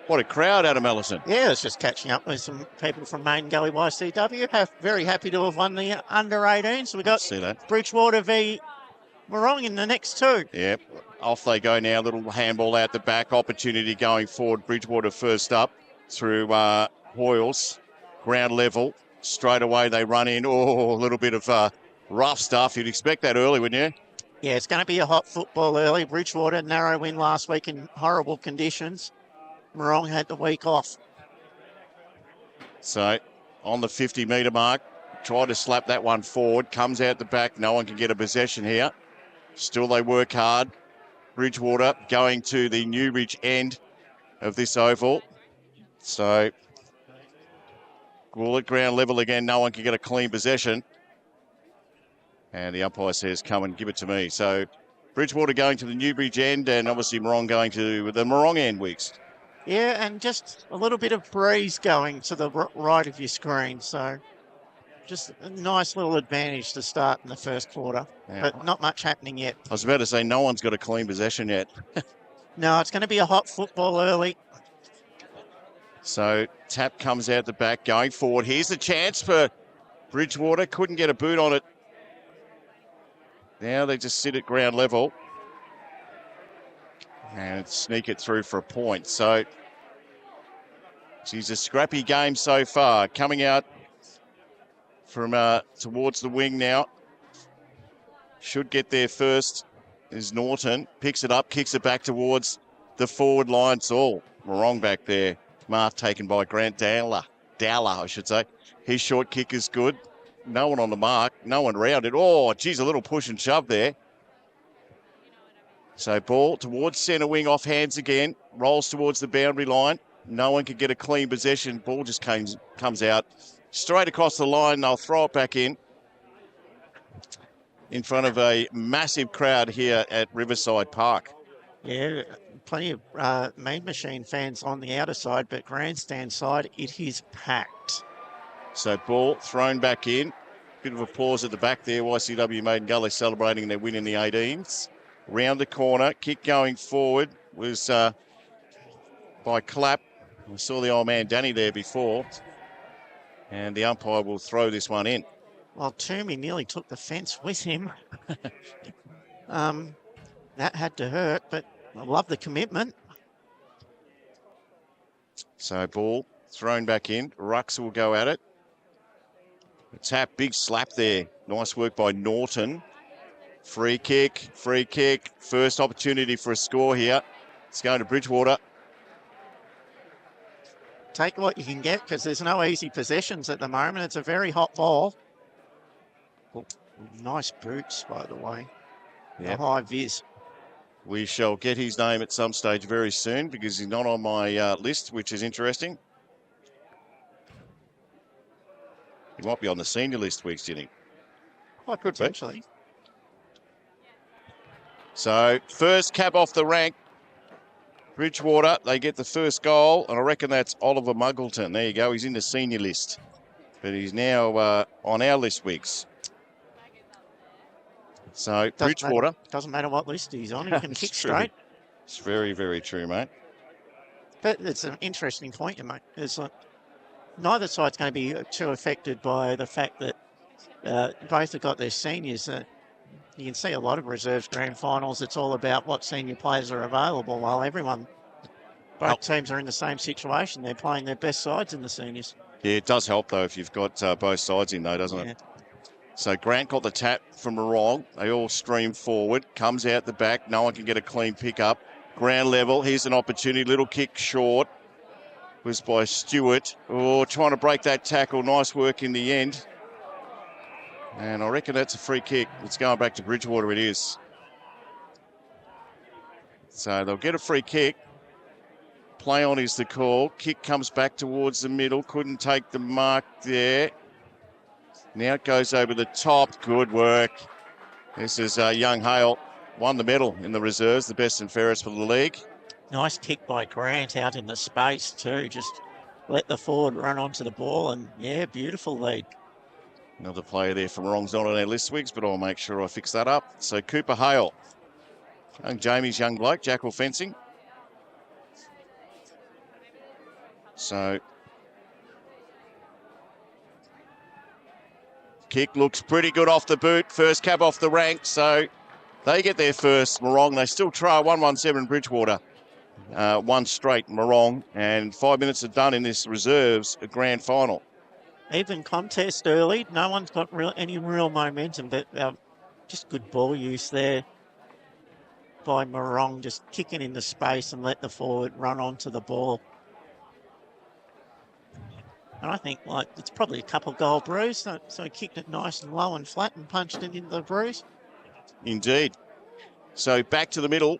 What a crowd, Adam Ellison. Yeah, it's just catching up with some people from Main Gully YCW. Very happy to have won the under-18. So we got See that. Bridgewater v Morong in the next two. Yep. Off they go now. Little handball out the back. Opportunity going forward. Bridgewater first up through Hoyles. Ground level. Straight away they run in. Oh, a little bit of rough stuff. You'd expect that early, wouldn't you? Yeah, it's going to be a hot football early. Bridgewater, narrow win last week in horrible conditions. Morong had the week off. So on the 50-metre mark, try to slap that one forward. Comes out the back. No one can get a possession here. Still they work hard. Bridgewater going to the Newbridge end of this oval. So we'll at ground level again. No one can get a clean possession. And the umpire says, come and give it to me. So Bridgewater going to the Newbridge end, and obviously Morong going to the Morong end, Weeks. Yeah, and just a little bit of breeze going to the right of your screen. So just a nice little advantage to start in the first quarter. Yeah. But not much happening yet. I was about to say, no one's got a clean possession yet. No, it's going to be a hot football early. So tap comes out the back, going forward. Here's the chance for Bridgewater. Couldn't get a boot on it. Now they just sit at ground level and sneak it through for a point. So, geez, a scrappy game so far. Coming out from towards the wing now. Should get there first is Norton. Picks it up, kicks it back towards the forward line. It's all Morong back there. Mark taken by Grant Dowler, I should say. His short kick is good. No one on the mark. No one round it. Oh, geez, a little push and shove there. So ball towards centre wing, off hands again. Rolls towards the boundary line. No one can get a clean possession. Ball just comes out straight across the line. They'll throw it back in front of a massive crowd here at Riverside Park. Yeah, plenty of Mean Machine fans on the outer side, but grandstand side, it is packed. So ball thrown back in. Bit of applause at the back there. YCW Maiden Gully celebrating their win in the 18s. Round the corner. Kick going forward was by Clapp. We saw the old man Danny there before. And the umpire will throw this one in. Well, Toomey nearly took the fence with him. That had to hurt, but I love the commitment. So ball thrown back in. Rux will go at it. A tap, big slap there. Nice work by Norton. Free kick. First opportunity for a score here. It's going to Bridgewater. Take what you can get because there's no easy possessions at the moment. It's a very hot ball. Oh, nice boots, by the way. Yep. A high vis. We shall get his name at some stage very soon because he's not on my list, which is interesting. He might be on the senior list, Weeks, do you think? Quite good, potentially. So, first cab off the rank. Bridgewater, they get the first goal, and I reckon that's Oliver Muggleton. There you go, he's in the senior list. But he's now on our list, Weeks. So, Bridgewater. Doesn't matter what list he's on, he can kick straight. It's very, very true, mate. But it's an interesting point you make. It's like neither side's going to be too affected by the fact that both have got their seniors. You can see a lot of reserves grand finals. It's all about what senior players are available, while both teams are in the same situation. They're playing their best sides in the seniors. Yeah, it does help, though, if you've got both sides in, though, doesn't it? So Grant got the tap from Morong. They all stream forward. Comes out the back. No one can get a clean pick up. Ground level. Here's an opportunity. Little kick short. Was by Stewart. Oh, trying to break that tackle. Nice work in the end. And I reckon that's a free kick. It's going back to Bridgewater, it is. So they'll get a free kick. Play on is the call. Kick comes back towards the middle. Couldn't take the mark there. Now it goes over the top. Good work. This is Young Hale. Won the medal in the reserves, the best and fairest for the league. Nice kick by Grant out in the space too. Just let the forward run onto the ball and, yeah, beautiful lead. Another player there from Morong's not on our list, Wigs, but I'll make sure I fix that up. So Cooper Hale. Young Jamie's young bloke, Jackal Fencing. So kick looks pretty good off the boot. First cab off the rank. So they get their first. Morong, they still try 117 Bridgewater. One straight Morong. And 5 minutes are done in this reserves grand final. Even contest early. No one's got any real momentum, but just good ball use there by Morong, just kicking into space and let the forward run onto the ball. And I think it's probably a couple goal bruise, so he kicked it nice and low and flat and punched it into the bruise. Indeed. So back to the middle.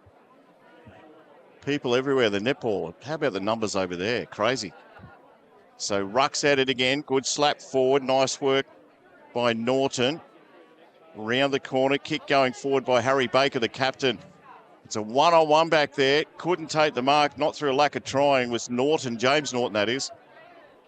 People everywhere, the netball. How about the numbers over there? Crazy. So Ruck's at it again. Good slap forward. Nice work by Norton. Round the corner. Kick going forward by Harry Baker, the captain. It's a one-on-one back there. Couldn't take the mark, not through a lack of trying. Was Norton, James Norton, that is.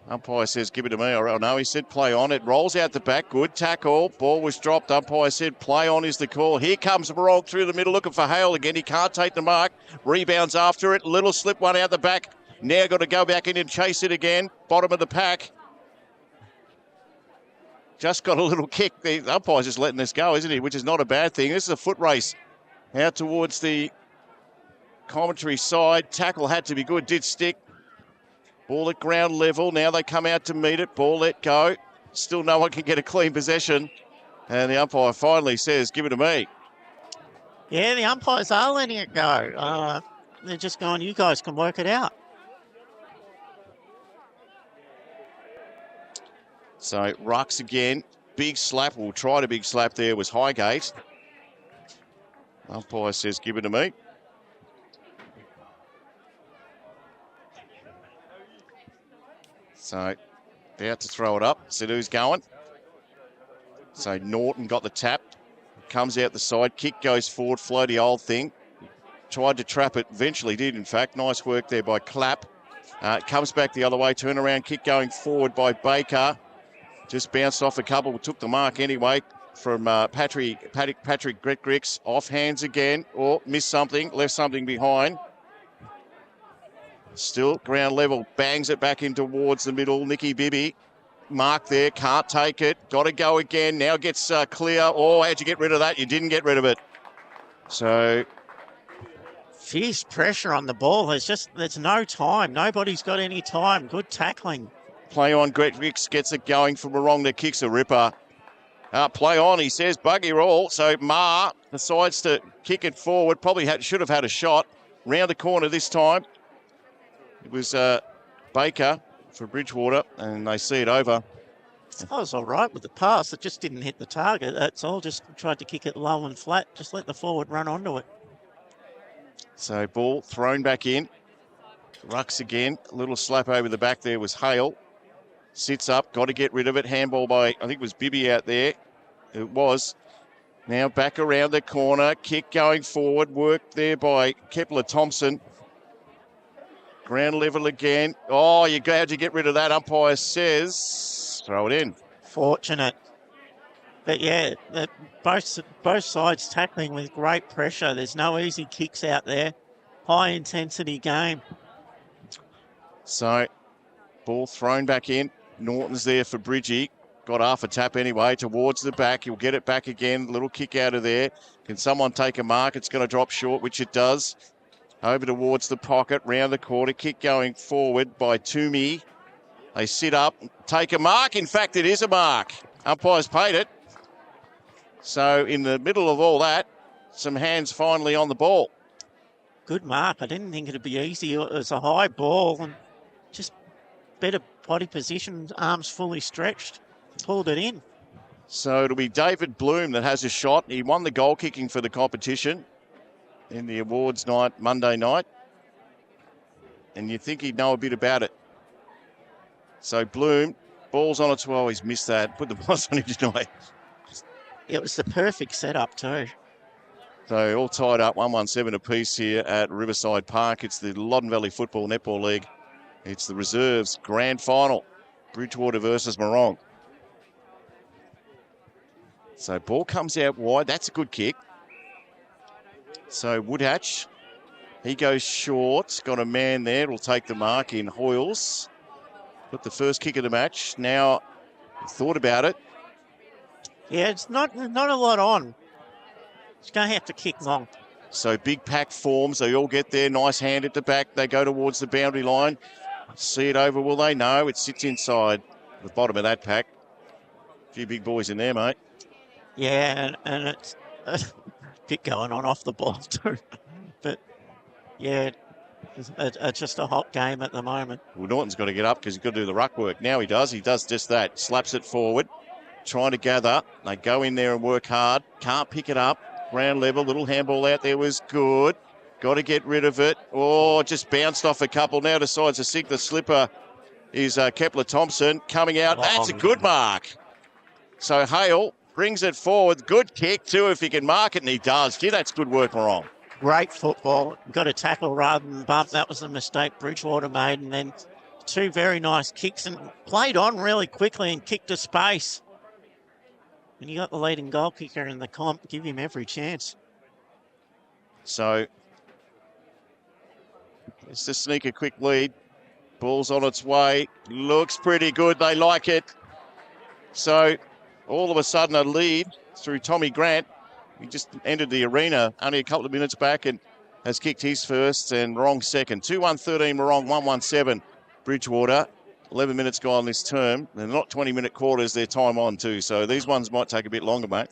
Umpire says, give it to me. Oh, no, he said play on. It rolls out the back. Good tackle. Ball was dropped. Umpire said play on is the call. Here comes Morong through the middle, looking for Hale again. He can't take the mark. Rebounds after it. Little slip one out the back. Now got to go back in and chase it again. Bottom of the pack. Just got a little kick. The umpire's just letting this go, isn't he? Which is not a bad thing. This is a foot race out towards the commentary side. Tackle had to be good. Did stick. Ball at ground level. Now they come out to meet it. Ball let go. Still no one can get a clean possession. And the umpire finally says, give it to me. Yeah, the umpires are letting it go. They're just going, you guys can work it out. So Rucks again. Big slap. We'll try a big slap there. Was Highgate. Umpire says, give it to me. So about to throw it up. See who's going. So Norton got the tap. Comes out the side. Kick goes forward. Floaty old thing. Tried to trap it. Eventually did, in fact. Nice work there by Clapp. Comes back the other way. Turnaround kick going forward by Baker. Just bounced off a couple. Took the mark anyway from Patrick Gricks. Off hands again. Or missed something. Left something behind. Still ground level, bangs it back in towards the middle. Nicky Bibby, mark there, can't take it. Got to go again. Now gets clear. Oh, how'd you get rid of that? You didn't get rid of it. So fierce pressure on the ball. There's no time. Nobody's got any time. Good tackling. Play on. Gricks gets it going from Morong that kicks a ripper. Play on, he says. Buggy roll. So Ma decides to kick it forward. Probably should have had a shot. Round the corner this time. It was Baker for Bridgewater, and they see it over. I was all right with the pass. It just didn't hit the target. That's all. Just tried to kick it low and flat. Just let the forward run onto it. So ball thrown back in. Rucks again. A little slap over the back there was Hale. Sits up. Got to get rid of it. Handball by, I think it was Bibby out there. It was. Now back around the corner. Kick going forward. Work there by Kepler-Thompson. Ground level again. Oh, you're glad to get rid of that. Umpire says, throw it in. Fortunate. But yeah, both sides tackling with great pressure. There's no easy kicks out there. High intensity game. So, ball thrown back in. Norton's there for Bridgie. Got half a tap anyway towards the back. He'll get it back again. Little kick out of there. Can someone take a mark? It's going to drop short, which it does. Over towards the pocket, round the corner, kick going forward by Toomey. They sit up, take a mark. In fact, it is a mark. Umpire's paid it. So in the middle of all that, some hands finally on the ball. Good mark. I didn't think it'd be easy. It was a high ball and just better body position, arms fully stretched, pulled it in. So it'll be David Bloom that has a shot. He won the goal kicking for the competition in the awards night, Monday night. And you'd think he'd know a bit about it. So Bloom, ball's on its way. Oh, he's missed that. Put the boss on him tonight. It was the perfect setup too. So all tied up, 1-1-7 apiece here at Riverside Park. It's the Loddon Valley Football Netball League. It's the reserves grand final. Bridgewater versus Morong. So ball comes out wide. That's a good kick. So Woodhatch, he goes short. Got a man there. Will take the mark in Hoyles. Got the first kick of the match. Now, thought about it. Yeah, it's not a lot on. It's going to have to kick long. So big pack forms. They all get there. Nice hand at the back. They go towards the boundary line. See it over, will they? No, it sits inside the bottom of that pack. A few big boys in there, mate. Yeah, and it's a bit going on off the ball too. But, yeah, it's just a hot game at the moment. Well, Norton's got to get up because he's got to do the ruck work. Now he does. He does just that. Slaps it forward. Trying to gather. They go in there and work hard. Can't pick it up. Ground level. Little handball out there was good. Got to get rid of it. Oh, just bounced off a couple. Now decides to sink the slipper is Kepler Thompson coming out. That's a good mark. So Hale brings it forward. Good kick too if he can mark it, and he does. Gee, that's good work, Morong. Great football. Got to tackle rather than bump. That was the mistake Bridgewater made. And then two very nice kicks and played on really quickly and kicked to space. And you got the leading goal kicker in the comp. Give him every chance. So it's to sneak a quick lead. Ball's on its way. Looks pretty good. They like it. So all of a sudden a lead through Tommy Grant. He just entered the arena only a couple of minutes back and has kicked his first and Morong second. 2-1-13 Morong, 1-1-7 Bridgewater. 11 minutes gone this term. They're not 20-minute quarters, they're time on too. So these ones might take a bit longer, mate.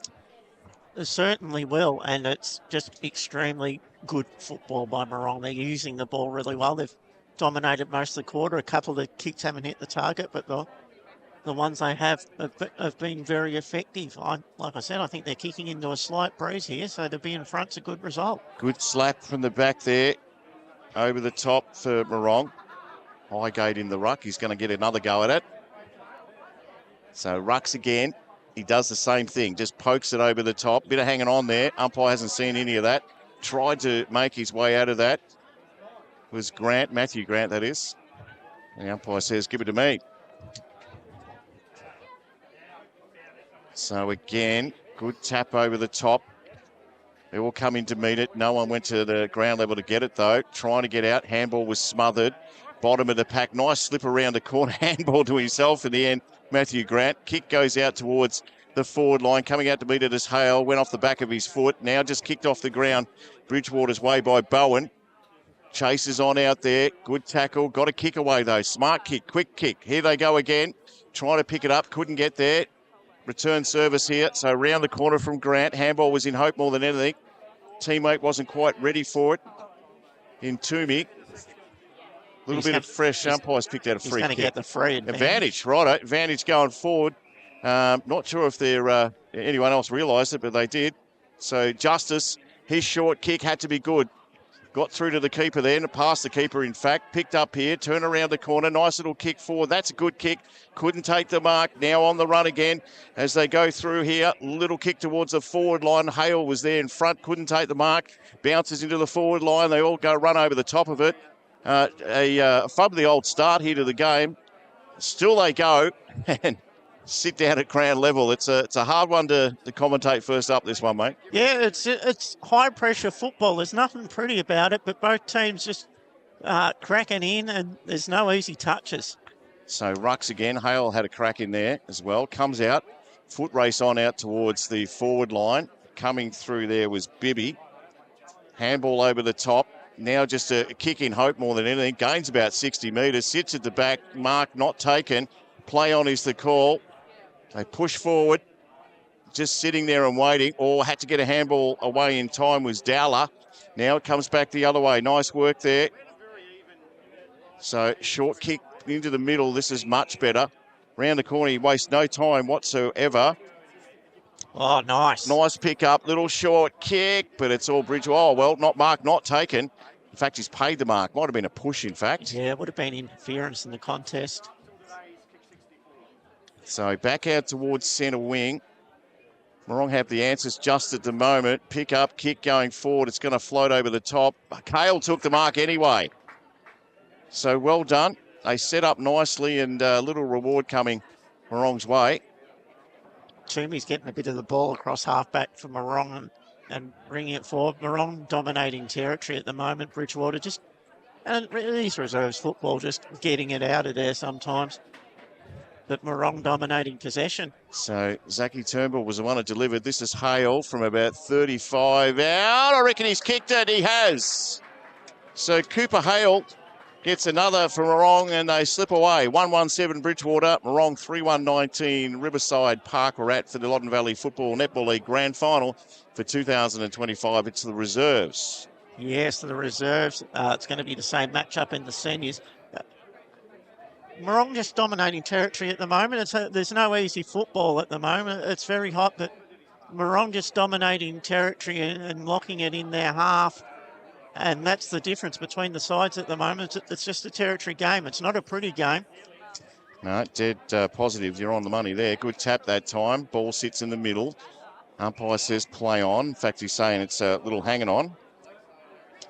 It certainly will, and it's just extremely good football by Morong. They're using the ball really well. They've dominated most of the quarter. A couple of the kicks haven't hit the target, but the ones they have been very effective. Like I said, I think they're kicking into a slight breeze here, so to be in front's a good result. Good slap from the back there. Over the top for Morong. Highgate in the ruck. He's going to get another go at it. So rucks again. He does the same thing. Just pokes it over the top. Bit of hanging on there. Umpire hasn't seen any of that. Tried to make his way out of that. Was Grant, Matthew Grant, that is. The umpire says, give it to me. So again, good tap over the top. They all come in to meet it. No one went to the ground level to get it, though. Trying to get out. Handball was smothered. Bottom of the pack. Nice slip around the corner. Handball to himself in the end. Matthew Grant. Kick goes out towards the forward line. Coming out to meet it as Hale. Went off the back of his foot. Now just kicked off the ground. Bridgewater's way by Bowen. Chases on out there. Good tackle. Got a kick away, though. Smart kick. Quick kick. Here they go again. Trying to pick it up. Couldn't get there. Return service here. So round the corner from Grant. Handball was in hope more than anything. Teammate wasn't quite ready for it. In Toomey. A little bit of fresh. Umpires picked out a free kick. He's going to get the free advantage. Right, advantage going forward. Not sure if anyone else realised it, but they did. So Justice, his short kick had to be good. Got through to the keeper there, and past the keeper, in fact. Picked up here, turn around the corner. Nice little kick forward. That's a good kick. Couldn't take the mark. Now on the run again as they go through here. Little kick towards the forward line. Hale was there in front. Couldn't take the mark. Bounces into the forward line. They all go run over the top of it. A fub the old start here to the game. Still they go and sit down at ground level. It's a hard one to commentate first up, this one, mate. Yeah, it's high pressure football. There's nothing pretty about it, but both teams just cracking in, and there's no easy touches. So rucks again. Hale had a crack in there as well. Comes out. Foot race on out towards the forward line. Coming through there was Bibby. Handball over the top. Now just a kick in hope more than anything. Gains about 60 metres. Sits at the back. Mark not taken. Play on is the call. They push forward. Just sitting there and waiting. Or had to get a handball away in time was Dowler. Now it comes back the other way. Nice work there. So short kick into the middle. This is much better. Round the corner. He wastes no time whatsoever. Oh, nice. Nice pick up. Little short kick, but it's all Bridge. Oh, well, not marked, not taken. In fact, he's paid the mark. Might have been a push, in fact. Yeah, it would have been interference in the contest. So back out towards centre wing. Morong have the answers just at the moment. Pick up, kick going forward. It's going to float over the top. Kale took the mark anyway. So well done. They set up nicely and a little reward coming Morong's way. Toomey's getting a bit of the ball across halfback for Morong and bringing it forward. Morong dominating territory at the moment. Bridgewater just And these reserves football, just getting it out of there sometimes. But Morong dominating possession. So Zachy Turnbull was the one that delivered. This is Hale from about 35 out. I reckon he's kicked it. He has. So Cooper Hale gets another from Morong and they slip away. 117 Bridgewater, Morong 3119 Riverside Park we're at for the Loddon Valley Football Netball League Grand Final for 2025. It's the reserves. Yes, the reserves. It's going to be the same matchup in the seniors. Morong just dominating territory at the moment. There's no easy football at the moment. It's very hot, but Morong just dominating territory and locking it in their half. And that's the difference between the sides at the moment. It's just a territory game. It's not a pretty game. No, dead positive. You're on the money there. Good tap that time. Ball sits in the middle. Umpire says play on. In fact, he's saying it's a little hanging on.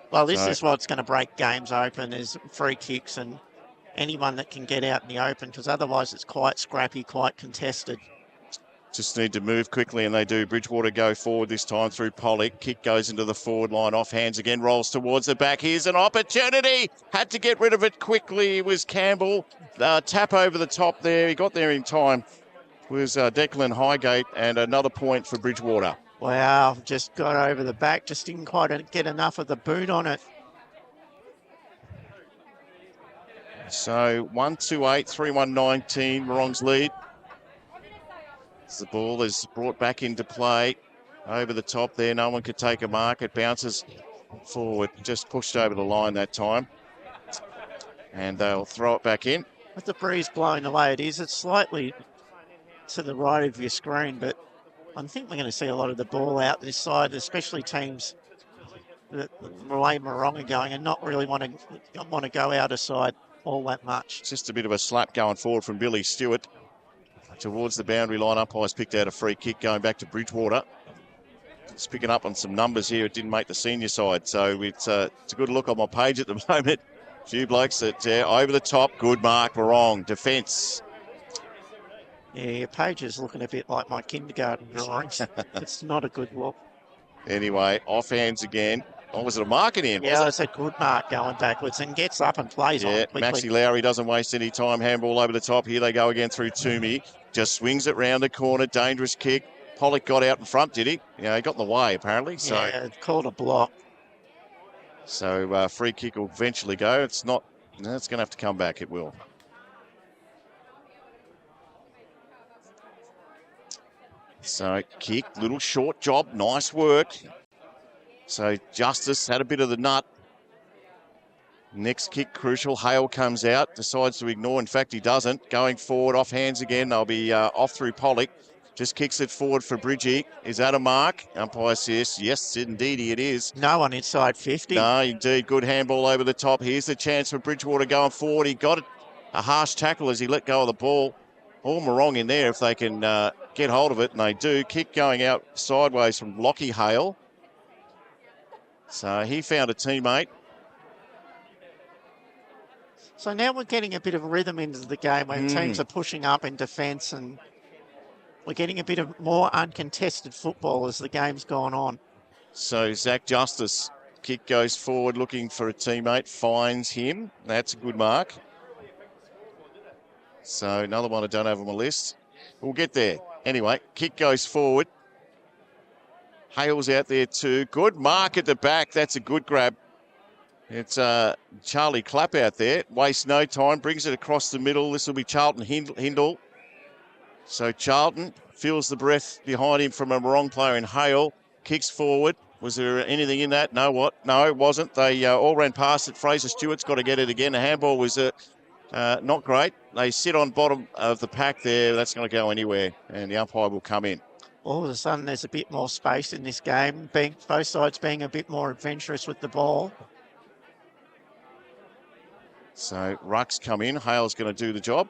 Well, this is what's going to break games open is free kicks and anyone that can get out in the open, because otherwise it's quite scrappy, quite contested. Just need to move quickly, and they do. Bridgewater go forward this time through Pollock. Kick goes into the forward line, off hands again, rolls towards the back. Here's an opportunity. Had to get rid of it quickly. It was Campbell. Tap over the top there. He got there in time. It was Declan Highgate, and another point for Bridgewater. Wow, just got over the back. Just didn't quite get enough of the boot on it. So 1-2-8, 3-1-19, Morong's lead. As the ball is brought back into play over the top there. No one could take a mark. It bounces forward, just pushed over the line that time. And they'll throw it back in. With the breeze blowing the way it is, it's slightly to the right of your screen, but I think we're going to see a lot of the ball out this side, especially teams that the way Morong are going and not really want to go out of side all that much. Just a bit of a slap going forward from Billy Stewart towards the boundary line. Umpires picked out a free kick going back to Bridgewater. It's picking up on some numbers here. It didn't make the senior side, so it's a good look on my page at the moment. A few blokes that over the top. Good mark, Morong. Defence. Yeah, your page is looking a bit like my kindergarten drawings. It's not a good look. Anyway, off hands again. Oh, was it a mark in him? Yeah, it's a good mark going backwards and gets up and plays on quickly. Maxie Lowry doesn't waste any time. Handball over the top. Here they go again through Toomey. Just swings it round the corner. Dangerous kick. Pollock got out in front, did he? Yeah, he got in the way, apparently. So, yeah, called a block. So free kick will eventually go. It's not. No, it's going to have to come back. It will. So kick, little short job. Nice work. So Justice had a bit of the nut. Next kick crucial. Hale comes out, decides to ignore. In fact, he doesn't. Going forward, off hands again. They'll be off through Pollock. Just kicks it forward for Bridgie. Is that a mark? Umpire says, yes, indeed it is. No one inside 50. No, indeed. Good handball over the top. Here's the chance for Bridgewater going forward. He got it. A harsh tackle as he let go of the ball. All Morong in there if they can get hold of it, and they do. Kick going out sideways from Lockie Hale. So he found a teammate. So now we're getting a bit of rhythm into the game where teams are pushing up in defence, and we're getting a bit of more uncontested football as the game's gone on. So Zach Justice, kick goes forward looking for a teammate, finds him. That's a good mark. So another one I don't have on my list. We'll get there. Anyway, kick goes forward. Hale's out there too. Good mark at the back. That's a good grab. It's Charlie Clapp out there. Wastes no time. Brings it across the middle. This will be Charlton Hindle. So Charlton feels the breath behind him from a Morong player in Hale. Kicks forward. Was there anything in that? No, it wasn't. They all ran past it. Fraser Stewart's got to get it again. The handball was not great. They sit on bottom of the pack there. That's going to go anywhere, and the umpire will come in. All of a sudden, there's a bit more space in this game, both sides being a bit more adventurous with the ball. So Ruck's come in. Hale's going to do the job.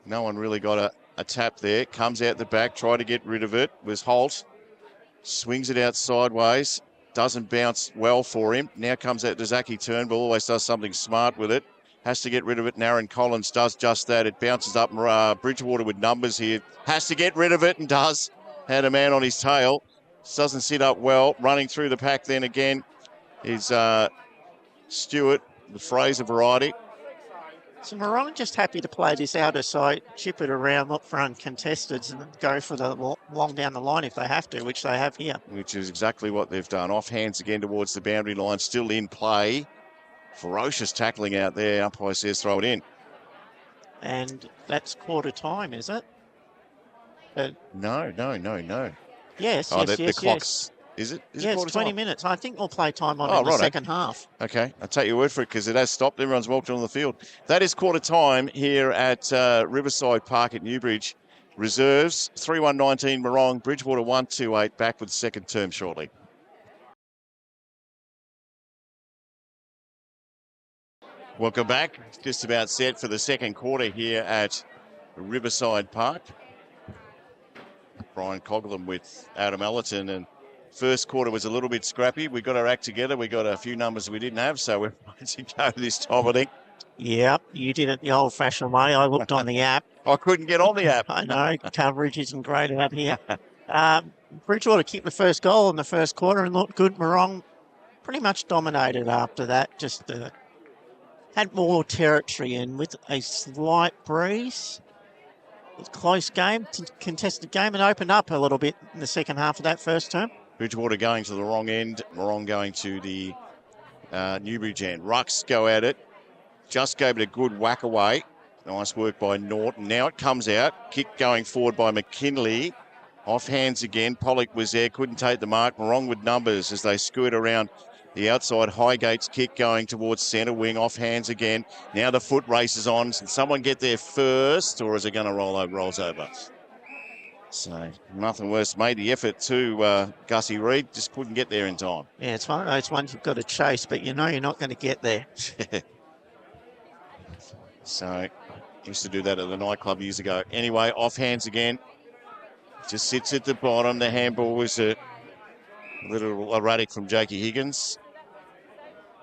No one really got a tap there. Comes out the back, tried to get rid of it. Was Holt. Swings it out sideways. Doesn't bounce well for him. Now comes out to Zachy Turnbull. Always does something smart with it. Has to get rid of it. Aaron Collins does just that. It bounces up. Bridgewater with numbers here. Has to get rid of it and does. Had a man on his tail. Doesn't sit up well. Running through the pack then again is Stewart. the Fraser variety. So Morong just happy to play this outer side, chip it around, look for uncontested, and go for the long down the line if they have to, which they have here. Which is exactly what they've done. Off hands again towards the boundary line, still in play. Ferocious tackling out there. Umpire says throw it in. And that's quarter time, is it? No. Yes, Oh, yes, the yes, clock's... Is it? Is it yes, quarter 20 time? minutes. I think we'll play time on in the second half. Okay, I'll take your word for it because it has stopped. Everyone's walked on the field. That is quarter time here at Riverside Park at Newbridge. Reserves 3-1-19 Morong, Bridgewater 1-2-8. Back with the second term shortly. Welcome back. Just about set for the second quarter here at Riverside Park. Brian Coughlin with Adam Ellerton, and first quarter was a little bit scrappy. We got our act together. We got a few numbers we didn't have, so we're ready to go this time, I think. Yep, you did it the old-fashioned way. I looked on the app. I couldn't get on the app. I know, coverage isn't great out here. Bridgewater kicked the first goal in the first quarter and looked good. Morong pretty much dominated after that. Just had more territory and with a slight breeze. It's a close game, contested game, and opened up a little bit in the second half of that first term. Bridgewater going to the wrong end. Morong going to the Newbridge end. Rucks go at it. Just gave it a good whack away. Nice work by Norton. Now it comes out. Kick going forward by McKinley. Off hands again. Pollock was there. Couldn't take the mark. Morong with numbers as they skirt around the outside. Highgate's kick going towards centre wing. Off hands again. Now the foot races on. Can someone get there first, or is it going to roll over? Rolls over. So nothing worse. Made the effort to Gussie Reid. Just couldn't get there in time. Yeah, it's one of those ones you've got to chase, but you know you're not going to get there. So used to do that at the nightclub years ago. Anyway, off hands again. Just sits at the bottom. The handball was a little erratic from Jakey Higgins.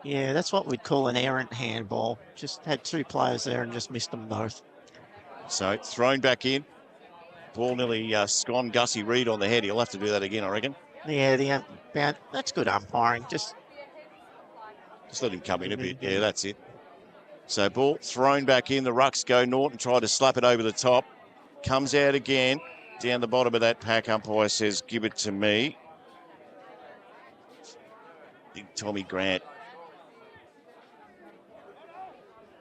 Yeah, that's what we'd call an errant handball. Just had two players there and just missed them both. So thrown back in. Ball nearly scon Gussie Reid on the head. He'll have to do that again, I reckon. Yeah, that's good umpiring. Just let him come in a bit. Yeah, that's it. So ball thrown back in. The rucks go. Norton tried to slap it over the top. Comes out again. Down the bottom of that pack, umpire says, give it to me. Big Tommy Grant.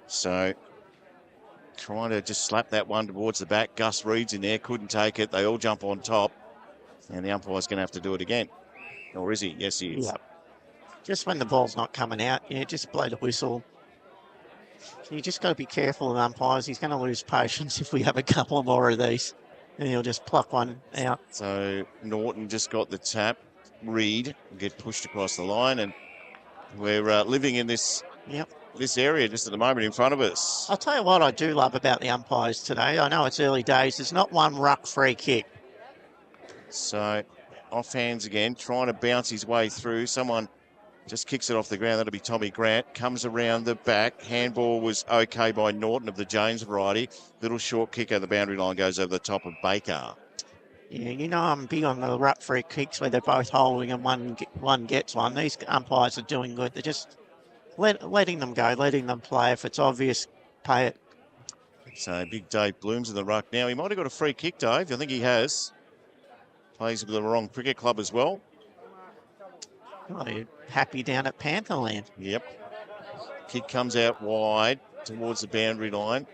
So trying to just slap that one towards the back. Gus Reid's in there. Couldn't take it. They all jump on top. And the umpire's going to have to do it again. Or is he? Yes, he is. Yep. Just when the ball's not coming out, just blow the whistle. You just got to be careful of umpires. He's going to lose patience if we have a couple more of these. And he'll just pluck one out. So Norton just got the tap. Reid will get pushed across the line. And we're living in this area just at the moment in front of us. I'll tell you what I do love about the umpires today. I know it's early days. There's not one ruck free kick. So off hands again, trying to bounce his way through. Someone just kicks it off the ground. That'll be Tommy Grant. Comes around the back. Handball was okay by Norton of the James variety. Little short kick at the boundary line goes over the top of Baker. Yeah, I'm big on the ruck free kicks where they're both holding and one gets one. These umpires are doing good. They're just letting them go, letting them play. If it's obvious, pay it. So big Dave Bloom's in the ruck now. He might have got a free kick, Dave. I think he has. Plays with the wrong cricket club as well. Oh, you're happy down at Pantherland. Yep. Kick comes out wide towards the boundary line.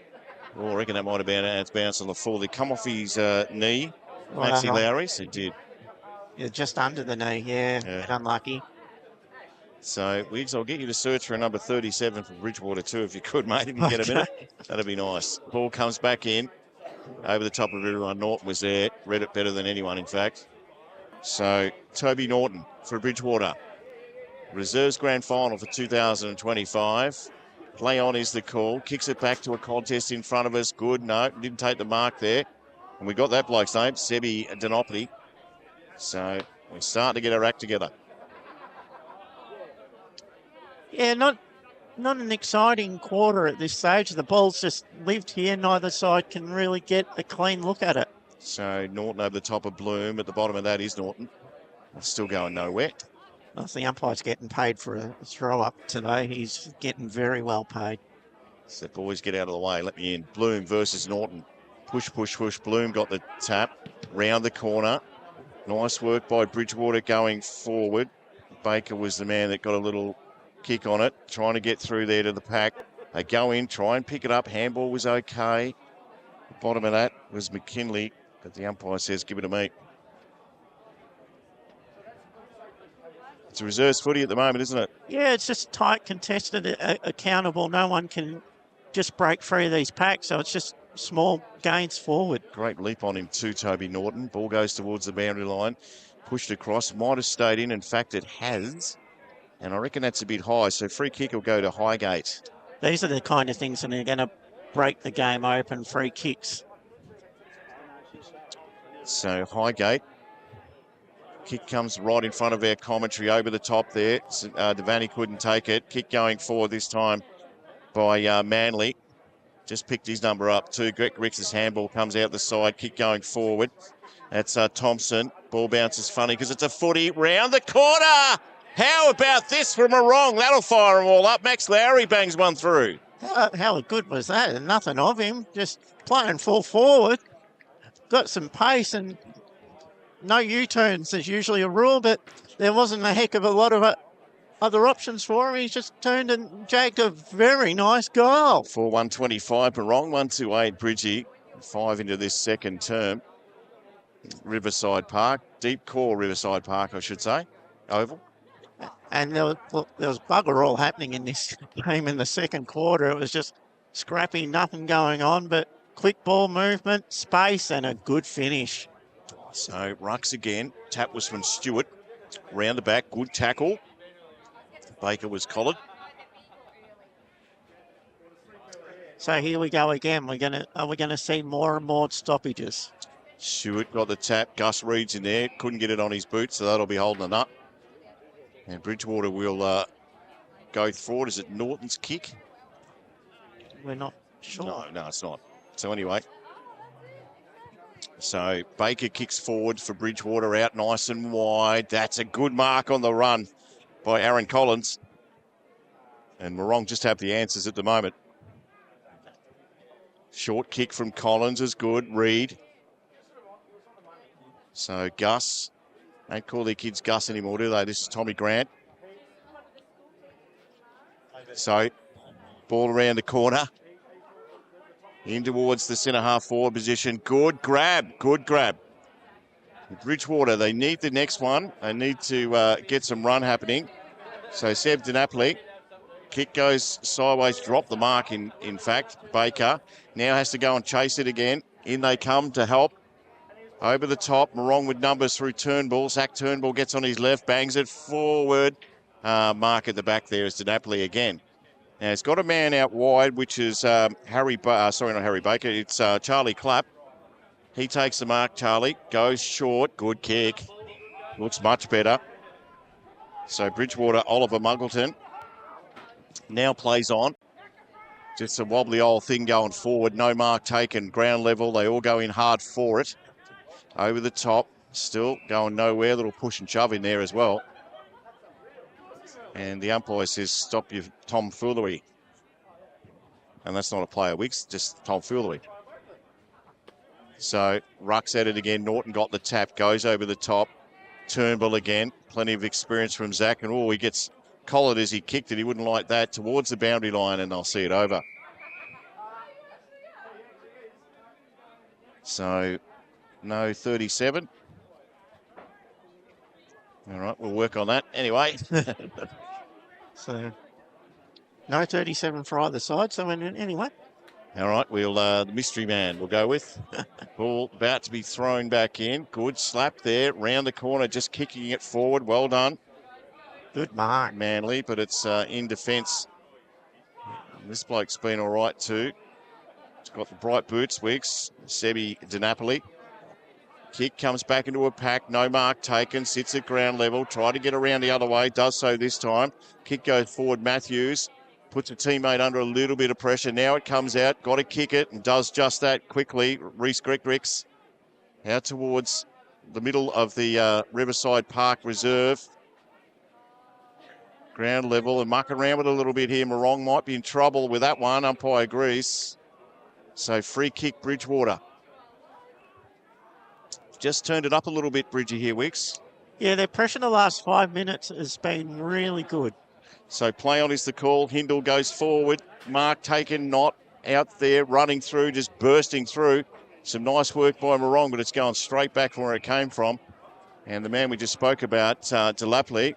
Oh, I reckon that might have been it's bounced on the floor. They come off his knee, Maxie Lowry. So it did. Yeah, just under the knee. Yeah. Unlucky. So, Wiggs, I'll get you to search for a number 37 for Bridgewater too, if you could, mate. If you get a minute, that'd be nice. Ball comes back in. Over the top of everyone. Norton was there. Read it better than anyone, in fact. So, Toby Norton for Bridgewater. Reserves grand final for 2025. Play on is the call. Kicks it back to a contest in front of us. Good. No, didn't take the mark there. And we got that bloke's name, Sebi Denopoli. So, we're starting to get our act together. Yeah, not an exciting quarter at this stage. The ball's just lived here. Neither side can really get a clean look at it. So Norton over the top of Bloom. At the bottom of that is Norton. Still going nowhere. If the umpire's getting paid for a throw up today, he's getting very well paid. So boys, get out of the way. Let me in. Bloom versus Norton. Push, push, push. Bloom got the tap. Round the corner. Nice work by Bridgewater going forward. Baker was the man that got a little kick on it, trying to get through there to the pack. They go in, try and pick it up. Handball was okay. The bottom of that was McKinley, but the umpire says, give it to me. It's a reserves footy at the moment, isn't it? Yeah, it's just tight, contested, accountable. No one can just break free of these packs, so it's just small gains forward. Great leap on him too, Toby Norton. Ball goes towards the boundary line. Pushed across. Might have stayed in. In fact, it has. And I reckon that's a bit high, so free kick will go to Highgate. These are the kind of things that are going to break the game open, free kicks. So Highgate. Kick comes right in front of our commentary over the top there. Devaney couldn't take it. Kick going forward this time by Manly. Just picked his number up too. Greg Rix's handball comes out the side. Kick going forward. That's Thompson. Ball bounces funny because it's a footy. Round the corner. How about this from a wrong? That'll fire them all up. Max Lowry bangs one through. How good was that? Nothing of him. Just playing full forward. Got some pace and no U-turns is usually a rule, but there wasn't a heck of a lot of other options for him. He's just turned and jagged a very nice goal. For 125 per wrong, 128 Bridgie. 5 into this second term. Riverside Park, deep core Riverside Park, I should say. Oval. And there was bugger all happening in this game in the second quarter. It was just scrappy, nothing going on, but quick ball movement, space, and a good finish. So Rucks again. Tap was from Stewart. Round the back, good tackle. Baker was collared. So here we go again. Are we gonna see more and more stoppages? Stewart got the tap. Gus Reed's in there. Couldn't get it on his boot, so that'll be holding it up. And Bridgewater will go forward. Is it Norton's kick? We're not sure. No, it's not. So anyway. So Baker kicks forward for Bridgewater, out nice and wide. That's a good mark on the run by Aaron Collins. And Morong just have the answers at the moment. Short kick from Collins is good. Reed. So Gus. Don't call their kids Gus anymore, do they? This is Tommy Grant. So ball around the corner. In towards the centre half forward position. Good grab. Bridgewater, they need the next one. They need to get some run happening. So Seb DiNapoli, kick goes sideways, drop the mark in fact. Baker now has to go and chase it again. In they come to help. Over the top, Morong with numbers through Turnbull. Zach Turnbull gets on his left, bangs it forward. Mark at the back there is DiNapoli again. Now, it's got a man out wide, which is not Harry Baker. It's Charlie Clapp. He takes the mark, Charlie. Goes short. Good kick. Looks much better. So Bridgewater, Oliver Muggleton now plays on. Just a wobbly old thing going forward. No mark taken. Ground level. They all go in hard for it. Over the top. Still going nowhere. Little push and shove in there as well. And the umpire says, stop your tomfoolery. And that's not a player Wicks, just tomfoolery. So Rucks at it again. Norton got the tap, goes over the top. Turnbull again. Plenty of experience from Zach. And he gets collared as he kicked it. He wouldn't like that towards the boundary line, and they'll see it over. So no 37. All right, we'll work on that. Anyway. So, no 37 for either side. So, anyway. All right, the mystery man we'll go with. Ball about to be thrown back in. Good slap there. Round the corner, just kicking it forward. Well done. Good mark. Manly, but it's in defence. This bloke's been all right too. He's got the bright boots, Wicks. Sebi DiNapoli. Kick comes back into a pack. No mark taken. Sits at ground level. Try to get around the other way. Does so this time. Kick goes forward. Matthews puts a teammate under a little bit of pressure. Now it comes out. Got to kick it and does just that quickly. Reece Gregrix out towards the middle of the Riverside Park Reserve. Ground level and muck around with it a little bit here. Morong might be in trouble with that one. Umpire agrees. So free kick, Bridgewater. Just turned it up a little bit, Bridgie here, Wicks. Yeah, their pressure in the last 5 minutes has been really good. So play on is the call. Hindle goes forward. Mark taken, not out there, running through, just bursting through. Some nice work by Morong, but it's going straight back from where it came from. And the man we just spoke about, Delapley,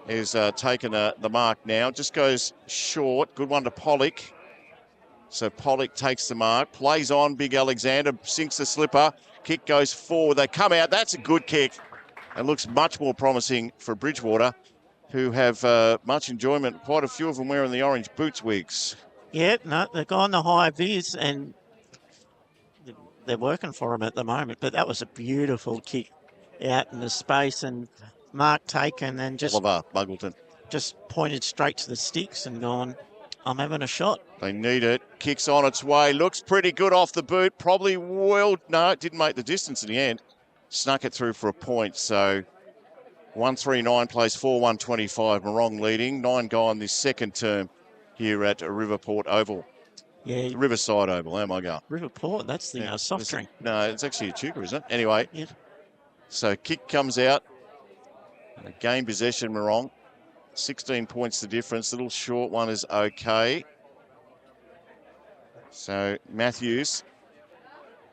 is taken the mark now. Just goes short. Good one to Pollock. So Pollock takes the mark. Plays on. Big Alexander sinks the slipper. Kick goes forward. They come out. That's a good kick. It looks much more promising for Bridgewater, who have much enjoyment. Quite a few of them wearing the orange boots, Wigs. Yeah, no, they've gone the high vis and they're working for him at the moment. But that was a beautiful kick out in the space, and Mark taken and just Oliver Muggleton. Just pointed straight to the sticks and gone, I'm having a shot. They need it. Kicks on its way. Looks pretty good off the boot. Probably will. No, it didn't make the distance in the end. Snuck it through for a point. So 139 plays 4-125. Morong leading. 9 gone this second term here at Riverport Oval. Yeah. Riverside Oval. Oh my God. Riverport, that's the soft drink. No, it's actually a chuka, isn't it? Anyway. Yeah. So kick comes out. Game possession, Morong. 16 points the difference. Little short one is okay. So Matthews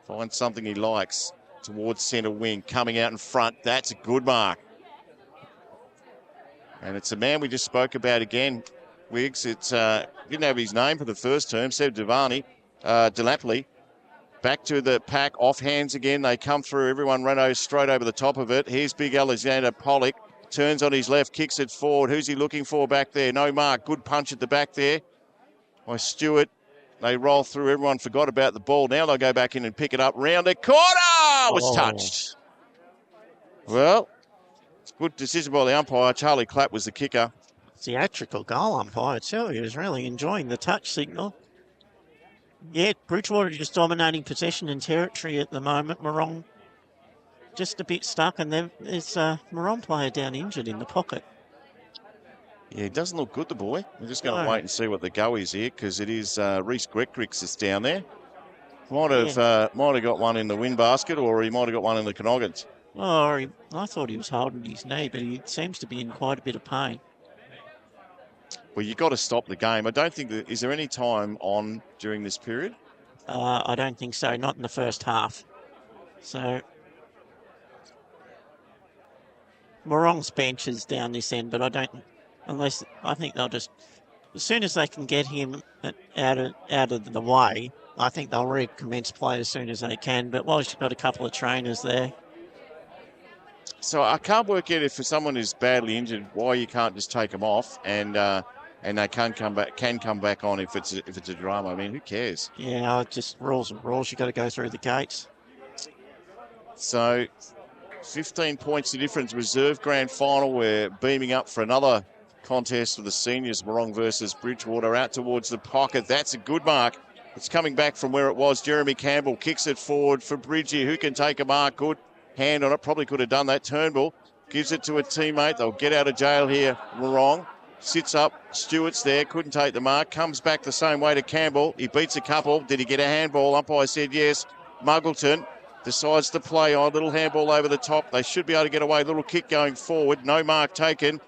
finds something he likes towards centre wing. Coming out in front. That's a good mark. And it's a man we just spoke about again, Wiggs. It's didn't have his name for the first term. Seb Delapley. Back to the pack. Off hands again. They come through. Everyone ran straight over the top of it. Here's big Alexander Pollock. Turns on his left, kicks it forward. Who's he looking for back there? No mark. Good punch at the back there by Stewart. They roll through. Everyone forgot about the ball. Now they'll go back in and pick it up. Round the corner. Was touched. Well, it's a good decision by the umpire. Charlie Clapp was the kicker. Theatrical goal umpire, too. He was really enjoying the touch signal. Yeah, Bridgewater just dominating possession and territory at the moment. Morong just a bit stuck, and there's a Morong player down injured in the pocket. Yeah, he doesn't look good, the boy. We're just going to wait and see what the go is here, because it is Reece Greckrix that's down there. Might have got one in the wind basket, or he might have got one in the Canoggins. Oh, I thought he was holding his knee, but he seems to be in quite a bit of pain. Well, you've got to stop the game. I don't think is there any time on during this period? I don't think so, not in the first half. So Morong's bench is down this end, but I think they'll just, as soon as they can get him out of the way, I think they'll recommence play as soon as they can. But while you've got a couple of trainers there. So I can't work out if for someone who's badly injured, why you can't just take them off and they can come back on if it's a drama. I mean, who cares? Yeah, just rules and rules. You've got to go through the gates. So 15 points the difference. Reserve grand final. We're beaming up for another contest for the seniors. Morong versus Bridgewater out towards the pocket. That's a good mark. It's coming back from where it was. Jeremy Campbell kicks it forward for Bridgie, who can take a mark. Good hand on it. Probably could have done that. Turnbull gives it to a teammate. They'll get out of jail here. Morong sits up. Stewart's there. Couldn't take the mark. Comes back the same way to Campbell. He beats a couple. Did he get a handball? Umpire said yes. Muggleton decides to play on. Little handball over the top. They should be able to get away. Little kick going forward. No mark taken.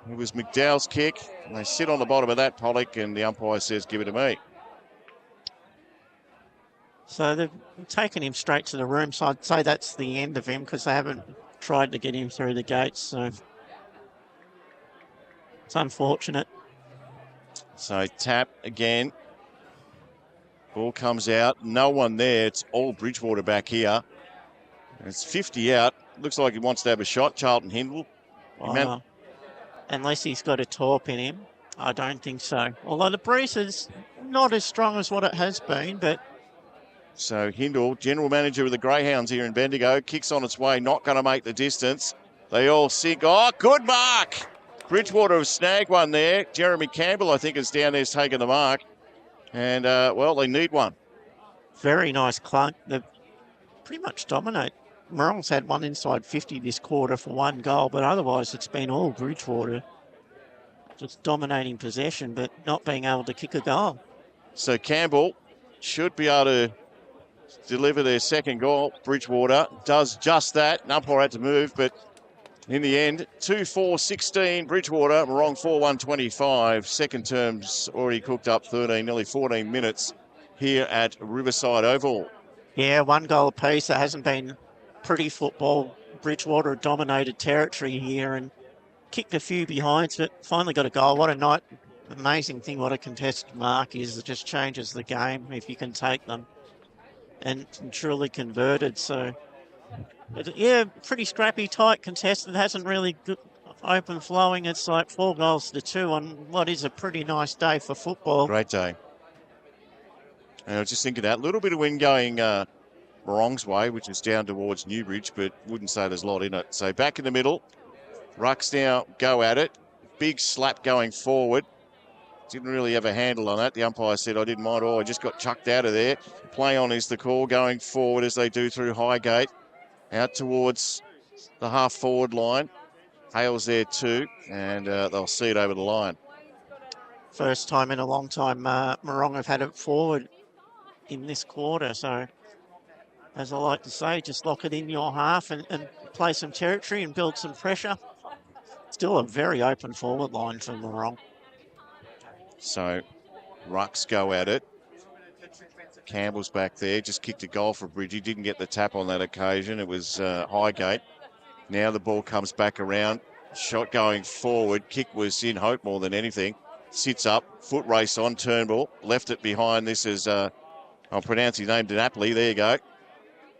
It was McDowell's kick. And they sit on the bottom of that, Pollock, and the umpire says, give it to me. So they've taken him straight to the room. So I'd say that's the end of him because they haven't tried to get him through the gates. So it's unfortunate. So tap again. Ball comes out. No one there. It's all Bridgewater back here. It's 50 out. Looks like he wants to have a shot. Charlton Hindle. Unless he's got a torp in him. I don't think so. Although the breeze is not as strong as what it has been, but... So Hindle, general manager of the Greyhounds here in Bendigo, kicks on its way, not going to make the distance. They all sink. Oh, good mark! Bridgewater have snagged one there. Jeremy Campbell, I think, is down there taking the mark. And, well, they need one. Very nice clunk. They pretty much dominate. Morong's had one inside 50 this quarter for one goal, but otherwise it's been all Bridgewater. just dominating possession, but not being able to kick a goal. So Campbell should be able to deliver their second goal. Bridgewater does just that. An umpire had to move, but in the end, 2-4-16, Bridgewater, Morong 4-1-25. Second term's already cooked up 13, nearly 14 minutes here at Riverside Oval. Yeah, 1 goal apiece. There hasn't been pretty football. Bridgewater dominated territory here and kicked a few behinds, but finally got a goal. What a night. Amazing thing what a contested mark is. It just changes the game if you can take them. And truly converted. So, yeah, pretty scrappy, tight contested. Hasn't really good, open flowing. It's like 4 goals to 2 on what is a pretty nice day for football. Great day. And I was just thinking that. A little bit of wind going Morong's way, which is down towards Newbridge, but wouldn't say there's a lot in it. So back in the middle. Rucks now go at it. Big slap going forward. Didn't really have a handle on that. The umpire said, I didn't mind. Oh, I just got chucked out of there. Play on is the call going forward as they do through Highgate. Out towards the half-forward line. Hale's there too, and they'll see it over the line. First time in a long time Morong have had it forward in this quarter. So, as I like to say, just lock it in your half and play some territory and build some pressure. Still a very open forward line for Morong. So, Rucks go at it. Campbell's back there, just kicked a goal for Bridgie. Didn't get the tap on that occasion. It was Highgate. Now the ball comes back around. Shot going forward. Kick was in hope more than anything. Sits up. Foot race on Turnbull. Left it behind. This is, I'll pronounce his name, Napoli. There you go.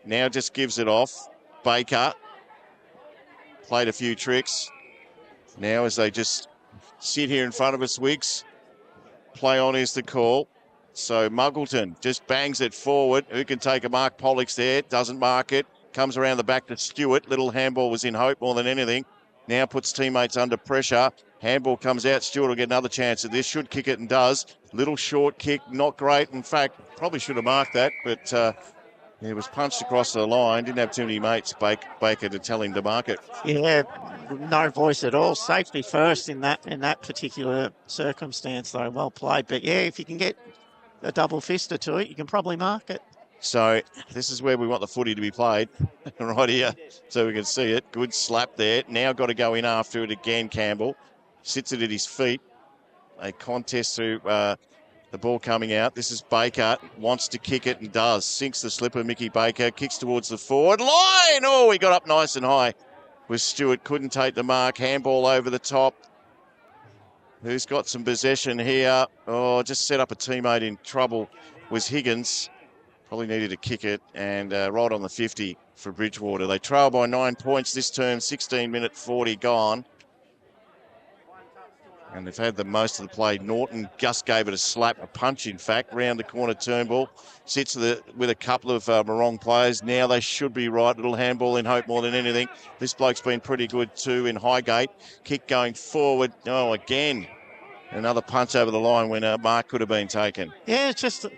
Now just gives it off. Baker. Played a few tricks. Now as they just sit here in front of us, Wiggs. Play on is the call. So Muggleton just bangs it forward. Who can take a mark? Pollock's there. Doesn't mark it. Comes around the back to Stewart. Little handball was in hope more than anything. Now puts teammates under pressure. Handball comes out. Stewart will get another chance at this. Should kick it and does. Little short kick. Not great. In fact, probably should have marked that. But it was punched across the line. Didn't have too many mates, Baker, to tell him to mark it. Yeah, no voice at all. Safety first in that particular circumstance, though. Well played. But, yeah, if you can get a double fister to it, you can probably mark it. So this is where we want the footy to be played, right here, so we can see it. Good slap there. Now got to go in after it again, Campbell. Sits it at his feet. A contest through the ball coming out. This is Baker. Wants to kick it and does. Sinks the slipper, Mickey Baker. Kicks towards the forward line. Oh, he got up nice and high with Stewart. Couldn't take the mark. Handball over the top. Who's got some possession here? Oh, just set up a teammate in trouble was Higgins. Probably needed to kick it and right on the 50 for Bridgewater. They trail by 9 points this term, 16-minute 40 gone. And they've had the most of the play. Norton just gave it a slap, a punch in fact, round the corner Turnbull. Sits with a couple of Morong players. Now they should be right. Little handball in hope more than anything. This bloke's been pretty good too in Highgate. Kick going forward. Oh, again. Another punch over the line when a mark could have been taken. Yeah, it's just a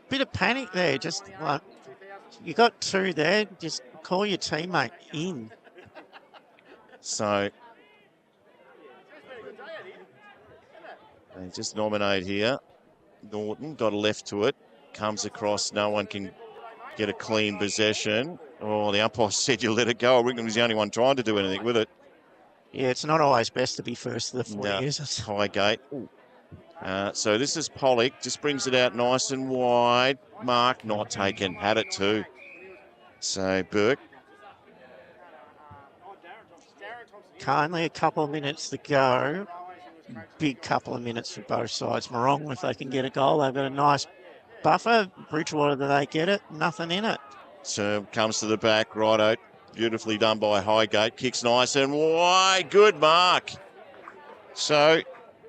bit of panic there. Just like, you got 2 there. Just call your teammate in. So they just nominate here. Norton got a left to it. Comes across. No one can get a clean possession. Oh, the umpire said you let it go. Rickman was the only one trying to do anything with it. Yeah, it's not always best to be first to the 40, no, is it? Highgate. So this is Pollock. Just brings it out nice and wide. Mark not taken. Had it too. So Burke. Kindly a couple of minutes to go. Big couple of minutes for both sides. Morong, if they can get a goal, they've got a nice buffer. Bridgewater, do they get it? Nothing in it. So comes to the back. Righto. Beautifully done by Highgate. Kicks nice and wide. Good mark. So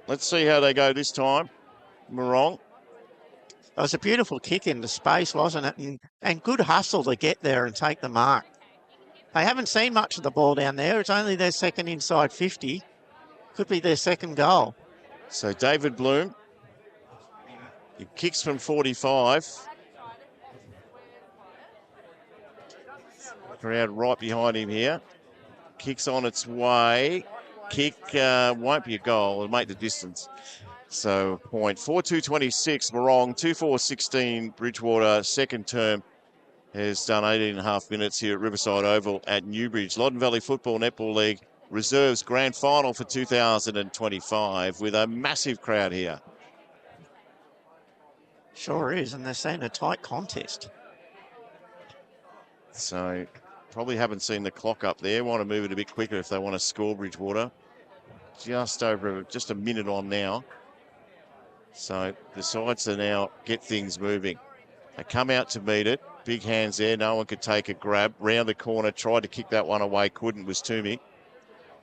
let's see how they go this time. Morong. It was a beautiful kick into space, wasn't it? And good hustle to get there and take the mark. They haven't seen much of the ball down there. It's only their second inside 50. Could be their second goal. So David Bloom. He kicks from 45. Crowd right behind him here. Kicks on its way. kick won't be a goal. It'll make the distance. So point 4-2-26, Morong, 2-4-16, Bridgewater, second term, has done 18.5 minutes here at Riverside Oval at Newbridge. Loddon Valley Football Netball League Reserves Grand Final for 2025 with a massive crowd here. Sure is, and they're saying a tight contest. So probably haven't seen the clock up there. Want to move it a bit quicker if they want to score Bridgewater. Just a minute on now. So the sides are now get things moving. They come out to meet it. Big hands there. No one could take a grab. Round the corner, tried to kick that one away. Couldn't, was Toomey.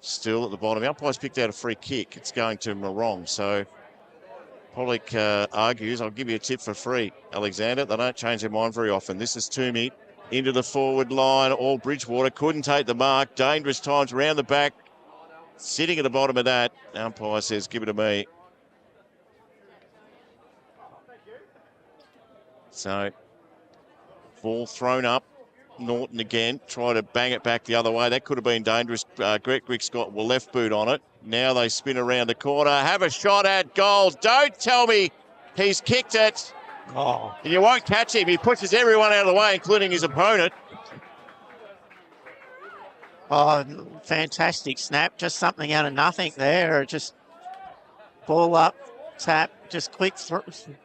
Still at the bottom. The umpire's picked out a free kick. It's going to Morong. So Pollock argues, I'll give you a tip for free, Alexander. They don't change their mind very often. This is Toomey into the forward line. All Bridgewater couldn't take the mark. Dangerous times round the back. Sitting at the bottom of that. The umpire says, give it to me. So ball thrown up. Norton again, try to bang it back the other way. That could have been dangerous. Gretwick's got a left boot on it. Now they spin around the corner. Have a shot at goal. Don't tell me he's kicked it. Oh. And you won't catch him. He pushes everyone out of the way, including his opponent. Oh, fantastic snap. Just something out of nothing there. Just ball up, tap, just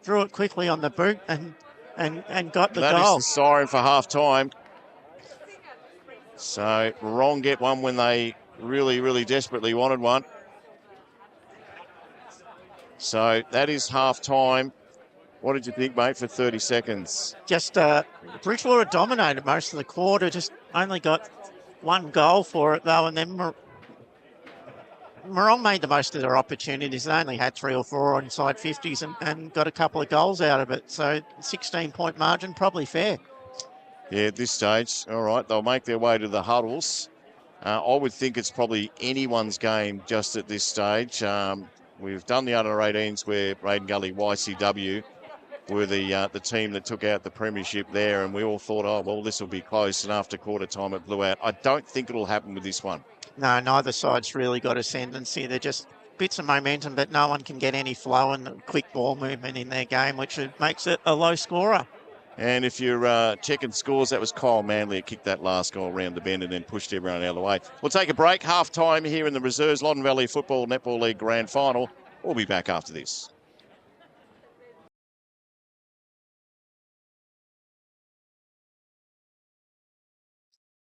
drew it quickly on the boot and got the goal. That is the siren for half-time. So Morong get one when they really, really desperately wanted one. So that is half-time. What did you think, mate, for 30 seconds? Just Bridgewater dominated most of the quarter, just only got one goal for it, though, and then Morong made the most of their opportunities. They only had 3 or 4 inside 50s and got a couple of goals out of it. So 16-point margin, probably fair. Yeah, at this stage, all right, they'll make their way to the huddles. I would think it's probably anyone's game just at this stage. We've done the under-18s where Braden Gully YCW were the team that took out the premiership there, and we all thought, oh, well, this will be close, and after quarter time it blew out. I don't think it'll happen with this one. No, neither side's really got ascendancy. They're just bits of momentum, but no one can get any flow and quick ball movement in their game, which makes it a low scorer. And if you're checking scores, that was Kyle Manley who kicked that last goal around the bend and then pushed everyone out of the way. We'll take a break. Half time here in the Reserves Loddon Valley Football Netball League Grand Final. We'll be back after this.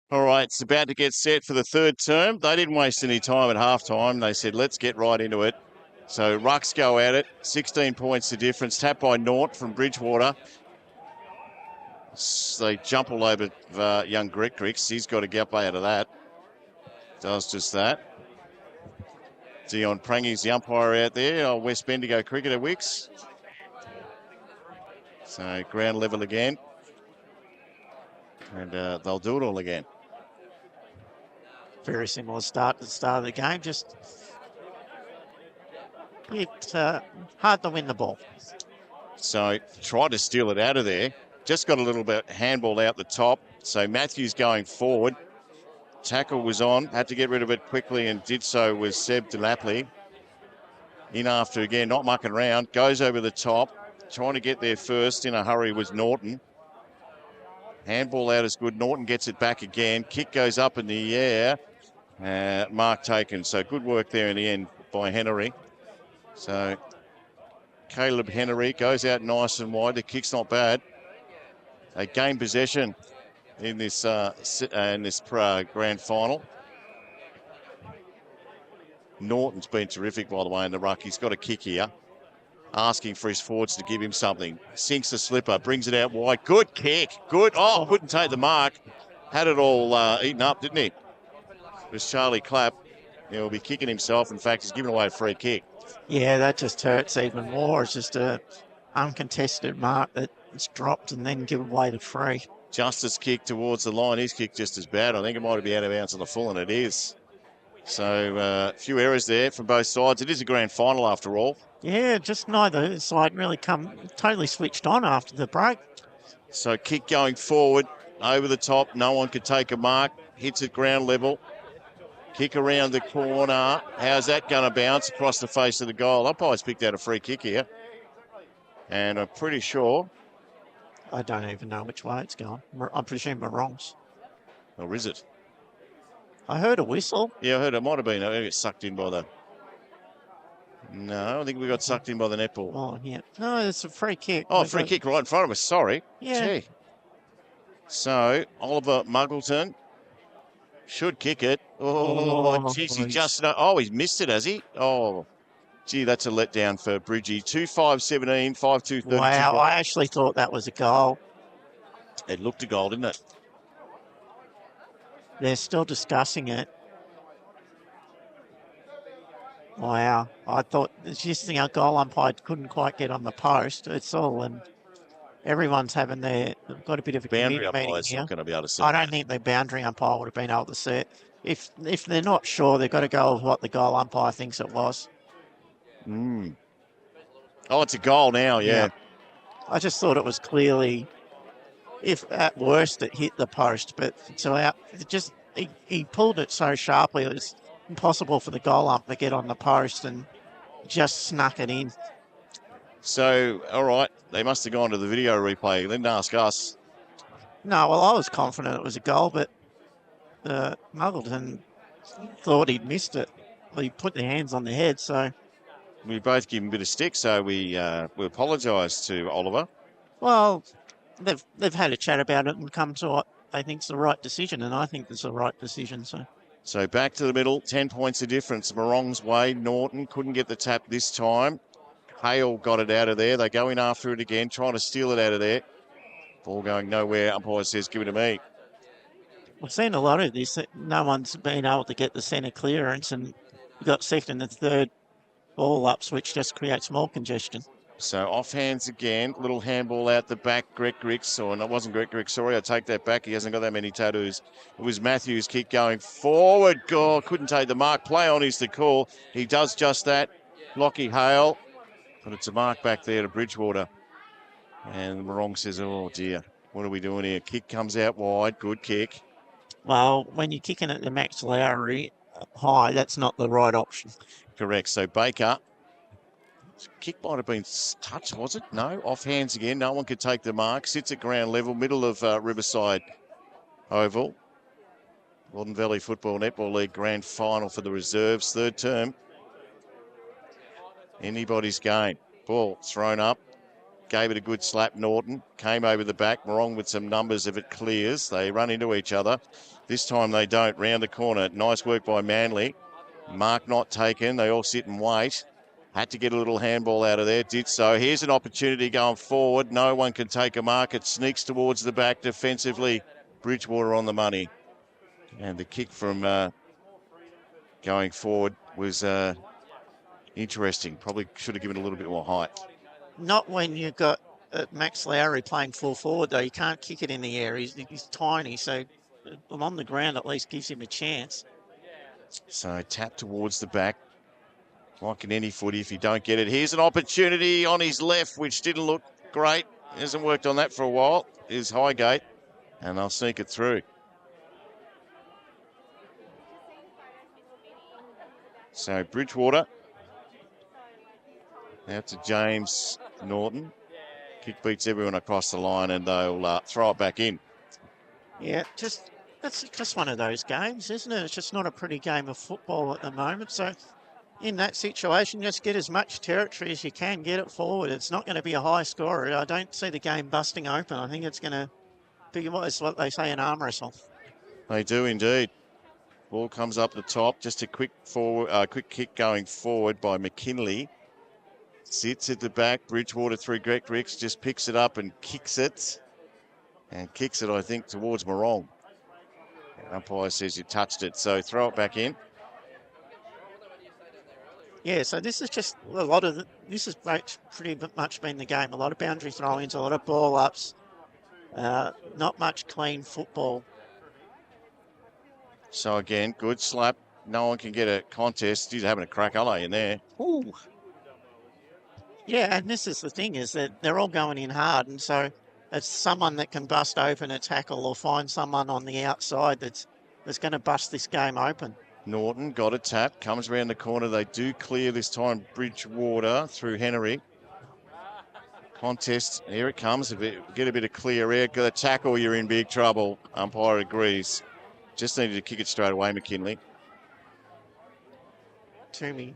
All right, it's about to get set for the third term. They didn't waste any time at halftime. They said, let's get right into it. So Rucks go at it. 16 points the difference. Tap by Naught from Bridgewater. They jump all over young Gretwicks. He's got to get up out of that. Does just that. Dion Prangy's the umpire out there. West Bendigo cricketer Wicks. So ground level again. And they'll do it all again. Very similar start to the start of the game. Just it's hard to win the ball. So tried to steal it out of there. Just got a little bit handball out the top. So Matthews going forward. Tackle was on. Had to get rid of it quickly and did so with Seb Delapley. In after again, not mucking around. Goes over the top. Trying to get there first in a hurry was Norton. Handball out is good. Norton gets it back again. Kick goes up in the air. Mark taken. So good work there in the end by Henry. So Caleb Henry goes out nice and wide. The kick's not bad. They gain possession in this grand final. Norton's been terrific, by the way, in the ruck. He's got a kick here. Asking for his forwards to give him something. Sinks the slipper, brings it out wide. Good kick. Good. Oh, couldn't take the mark. Had it all eaten up, didn't he? It was Charlie Clapp. He'll be kicking himself. In fact, he's given away a free kick. Yeah, that just hurts even more. It's just a uncontested mark that's dropped and then give away the free. Justice kick towards the line. His kick just as bad. I think it might be out of bounds on the full, and it is. So a few errors there from both sides. It is a grand final after all. Yeah, just neither side really totally switched on after the break. So kick going forward, over the top. No one could take a mark. Hits at ground level. Kick around the corner. How's that going to bounce across the face of the goal? Umpire's picked out a free kick here. And I'm pretty sure. I don't even know which way it's going. I presume Morong's. Or is it? I heard a whistle. Yeah, I heard it might have been. I got sucked in by the... No, I think we got sucked in by the netball. Oh, yeah. No, it's a free kick. Oh, free kick right in front of us. Sorry. Yeah. Gee. So, Oliver Muggleton should kick it. Oh, geez, he just... Oh, he's missed it, has he? Oh, gee, that's a letdown for Bridgie. 2-5-17, 5-2-32. Wow, I actually thought that was a goal. It looked a goal, didn't it? They're still discussing it. Wow, I thought it's just our goal umpire couldn't quite get on the post. It's all, and everyone's having they've got a bit of a Boundary committee meeting umpire's here. not going to be able to see. I don't think the boundary umpire would have been able to see it. If they're not sure, they've got to go with what the goal umpire thinks it was. Oh, it's a goal now, yeah. I just thought it was clearly, if at worst it hit the post, but so out, it just he pulled it so sharply it was impossible for the goal ump to get on the post and just snuck it in. So, all right, they must have gone to the video replay. Then ask us. No, well, I was confident it was a goal, but Muggleton thought he'd missed it. Well, he put their hands on the head, so... We both give him a bit of stick, so we apologise to Oliver. Well, they've had a chat about it and come to what they think's the right decision, and I think it's the right decision, so... So back to the middle, 10 points of difference. Morong's way, Norton couldn't get the tap this time. Hale got it out of there. They go in after it again, trying to steal it out of there. Ball going nowhere. Umpire says, give it to me. We've seen a lot of this. No one's been able to get the centre clearance, and we've got second and third ball ups, which just creates more congestion. So off hands again. Little handball out the back. Greg Griggs, or no, it wasn't Greg Griggs. Sorry, I take that back. He hasn't got that many tattoos. It was Matthews. Keep going forward. God, couldn't take the mark. Play on is the call. He does just that. Lockie Hale. But it's a mark back there to Bridgewater. And Morong says, oh dear, what are we doing here? Kick comes out wide. Good kick. Well, when you're kicking at the Max Lowry high, that's not the right option. Correct. So Baker. Kick might have been touched, was it? No. Off hands again. No one could take the mark. Sits at ground level, middle of Riverside Oval. Loddon Valley Football Netball League Grand Final for the reserves. Third term. Anybody's game. Ball thrown up. Gave it a good slap. Norton came over the back. Morong with some numbers if it clears. They run into each other. This time they don't. Round the corner. Nice work by Manly. Mark not taken. They all sit and wait. Had to get a little handball out of there. Did so. Here's an opportunity going forward. No one can take a mark. It sneaks towards the back defensively. Bridgewater on the money. And the kick from going forward was interesting. Probably should have given a little bit more height. Not when you've got Max Lowry playing full forward, though. You can't kick it in the air. He's tiny, so on the ground at least gives him a chance. So tap towards the back. Like in any footy, if you don't get it. Here's an opportunity on his left, which didn't look great. Hasn't worked on that for a while. Is Highgate, and they'll sneak it through. So Bridgewater. Now to James Norton. Kick beats everyone across the line, and they'll throw it back in. Yeah, that's just one of those games, isn't it? It's just not a pretty game of football at the moment. So in that situation, just get as much territory as you can, get it forward. It's not going to be a high scorer. I don't see the game busting open. I think it's going to be what they say, an arm wrestle. They do indeed. Ball comes up the top. Just a quick kick going forward by McKinley. Sits at the back. Bridgewater through Greg Ricks. Just picks it up and kicks it. And kicks it, I think, towards Morong. Umpire says you touched it. So throw it back in. Yeah, so this is just a lot of, this has pretty much been the game. A lot of boundary throw-ins, a lot of ball ups, not much clean football. So again, good slap. No one can get a contest. He's having a crack, are they, in there? Ooh. Yeah, and this is the thing, is that they're all going in hard, and so it's someone that can bust open a tackle or find someone on the outside that's going to bust this game open. Norton got a tap, comes around the corner. They do clear this time. Bridgewater through Henry. Contest, here it comes. Get a bit of clear air. Got a tackle, you're in big trouble. Umpire agrees. Just needed to kick it straight away, McKinley. Toomey,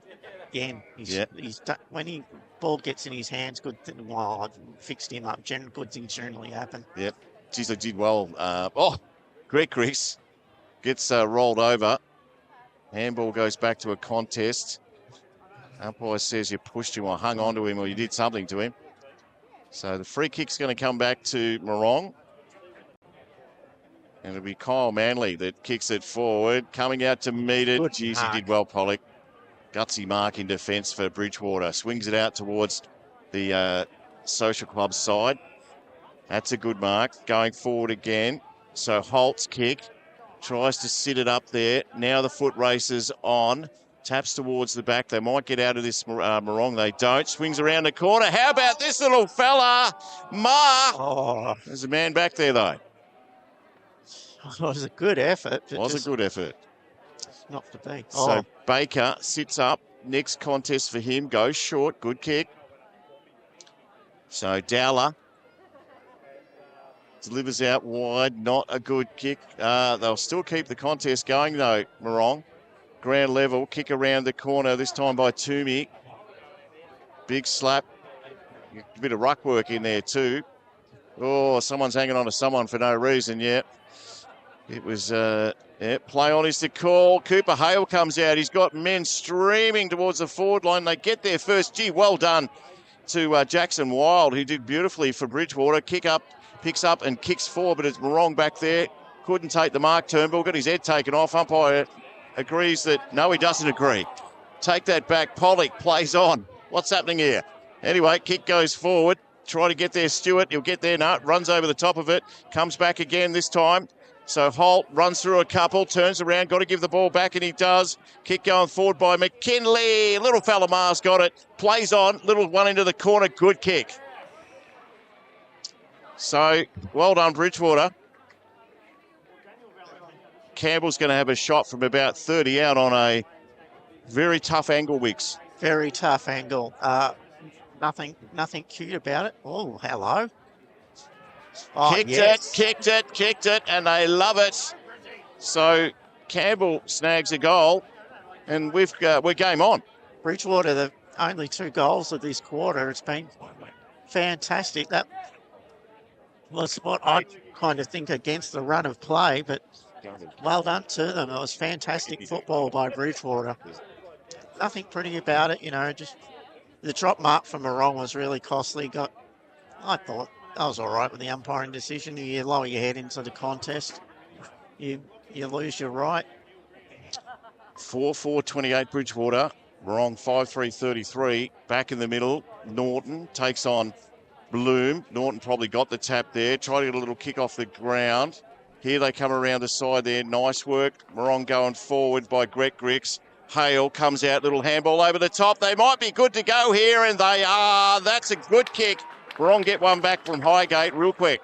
again, Yeah. When he ball gets in his hands, I've fixed him up. Good things generally happen. Yep. Geez, they did well. Greg Grease gets rolled over. Handball goes back to a contest. Umpire says you pushed him or hung onto him or you did something to him. So the free kick's going to come back to Morong. And it'll be Kyle Manley that kicks it forward. Coming out to meet it. Geez, he did well, Pollock. Gutsy mark in defence for Bridgewater. Swings it out towards the Social Club side. That's a good mark. Going forward again. So Holt's kick. Tries to sit it up there. Now the foot races on. Taps towards the back. They might get out of this Morong. They don't. Swings around the corner. How about this little fella? Oh. There's a man back there, though. It was a good effort. It was a good effort. Not to be. So Baker sits up. Next contest for him. Goes short. Good kick. So Dowler delivers out wide. Not a good kick. They'll still keep the contest going, though, Morong. Ground level, kick around the corner, this time by Toomey. Big slap. A bit of ruck work in there too. Oh, someone's hanging on to someone for no reason, yeah. It was, play on is the call. Cooper Hale comes out. He's got men streaming towards the forward line. They get there first. Gee, well done to Jackson Wild, who did beautifully for Bridgewater. Kick up, picks up and kicks forward, but it's Morong back there. Couldn't take the mark. Turnbull got his head taken off. Umpire agrees that, no, he doesn't agree. Take that back. Pollock plays on. What's happening here? Anyway, kick goes forward. Try to get there, Stewart. He'll get there. No, runs over the top of it. Comes back again this time. So Holt runs through a couple, turns around, got to give the ball back, and he does. Kick going forward by McKinley. Little fella Mars got it. Plays on. Little one into the corner. Good kick. So, well done, Bridgewater. Campbell's going to have a shot from about 30 out on a very tough angle, Wicks. Very tough angle. Nothing cute about it. Oh, hello. Oh, kicked it, and they love it. So Campbell snags a goal, and we're game on. Bridgewater, the only 2 goals of this quarter. It's been fantastic. That was what I kind of think against the run of play, but well done to them. It was fantastic football by Bridgewater. Nothing pretty about it, just the drop mark from Morong was really costly. I thought that was all right with the umpiring decision. You lower your head into the contest. You lose your right. 4-4-28 Bridgewater. Morong 5-3-33. Back in the middle. Norton takes on Bloom. Norton probably got the tap there. Tried to get a little kick off the ground. Here they come around the side there. Nice work. Morong going forward by Greg Grix. Hale comes out. Little handball over the top. They might be good to go here, and they are. That's a good kick. Morong get one back from Highgate real quick.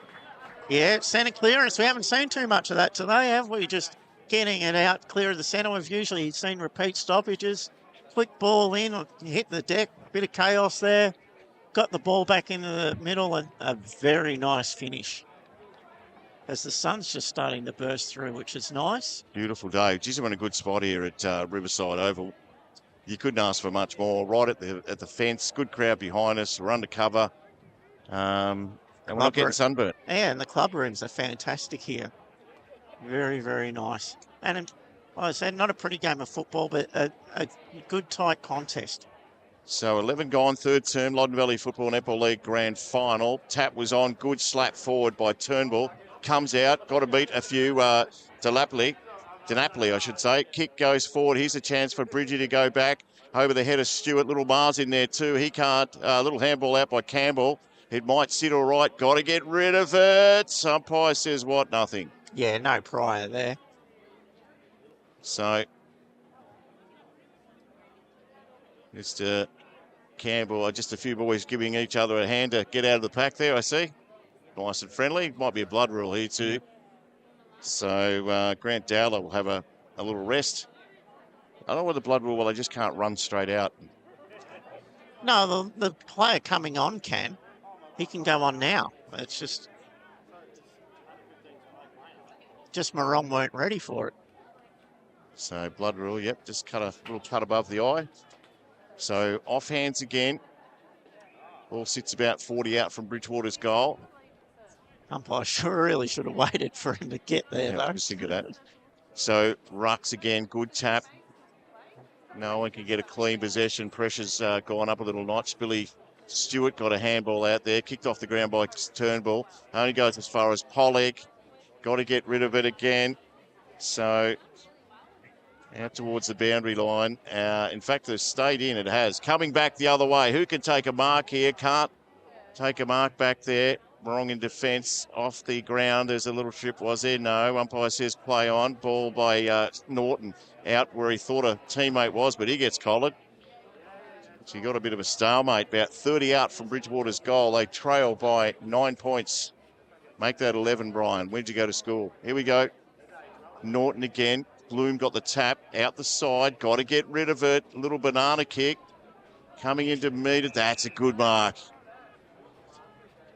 Yeah, centre clearance. We haven't seen too much of that today, have we? Just getting it out clear of the centre. We've usually seen repeat stoppages. Quick ball in, hit the deck. Bit of chaos there. Got the ball back into the middle, and a very nice finish. As the sun's just starting to burst through, which is nice. Beautiful day. Geez, we're in a good spot here at Riverside Oval. You couldn't ask for much more. Right at the fence, good crowd behind us. We're undercover, and we're not getting sunburnt. Yeah, and the club rooms are fantastic here. Very, very nice. And like I said, not a pretty game of football, but a good tight contest. So 11 gone, third term, Loddon Valley Football Netball League Grand Final. Tap was on, good slap forward by Turnbull. Comes out, got to beat a few, Denapoli, I should say. Kick goes forward. Here's a chance for Bridgie to go back over the head of Stewart. Little Mars in there too. He can't. Little handball out by Campbell. It might sit all right. Got to get rid of it. Umpire says what? Nothing. Yeah, no prior there. So, just Campbell, just a few boys giving each other a hand to get out of the pack there, I see. Nice and friendly. Might be a blood rule here too. So Grant Dowler will have a little rest. I don't know what the blood rule, well, they just can't run straight out. No, the player coming on can. He can go on now. It's just Morong weren't ready for it. So blood rule, yep, just cut a little cut above the eye. So off hands again. Ball sits about 40 out from Bridgewater's goal. Umpire really should have waited for him to get there, though. I was thinking of that. So Rucks again, good tap. No one can get a clean possession. Pressure's gone up a little notch. Billy Stewart got a handball out there, kicked off the ground by Turnbull. Only goes as far as Pollock. Got to get rid of it again. So out towards the boundary line. In fact, they've stayed in. It has. Coming back the other way. Who can take a mark here? Can't take a mark back there. Wrong in defence. Off the ground. There's a little trip. Was there? No. Umpire says play on. Ball by Norton out where he thought a teammate was, but he gets collared. So you got a bit of a stalemate. About 30 out from Bridgewater's goal. They trail by 9 points. Make that 11, Brian. Where'd you go to school? Here we go. Norton again. Bloom got the tap out the side. Got to get rid of it. Little banana kick. Coming into meter. That's a good mark.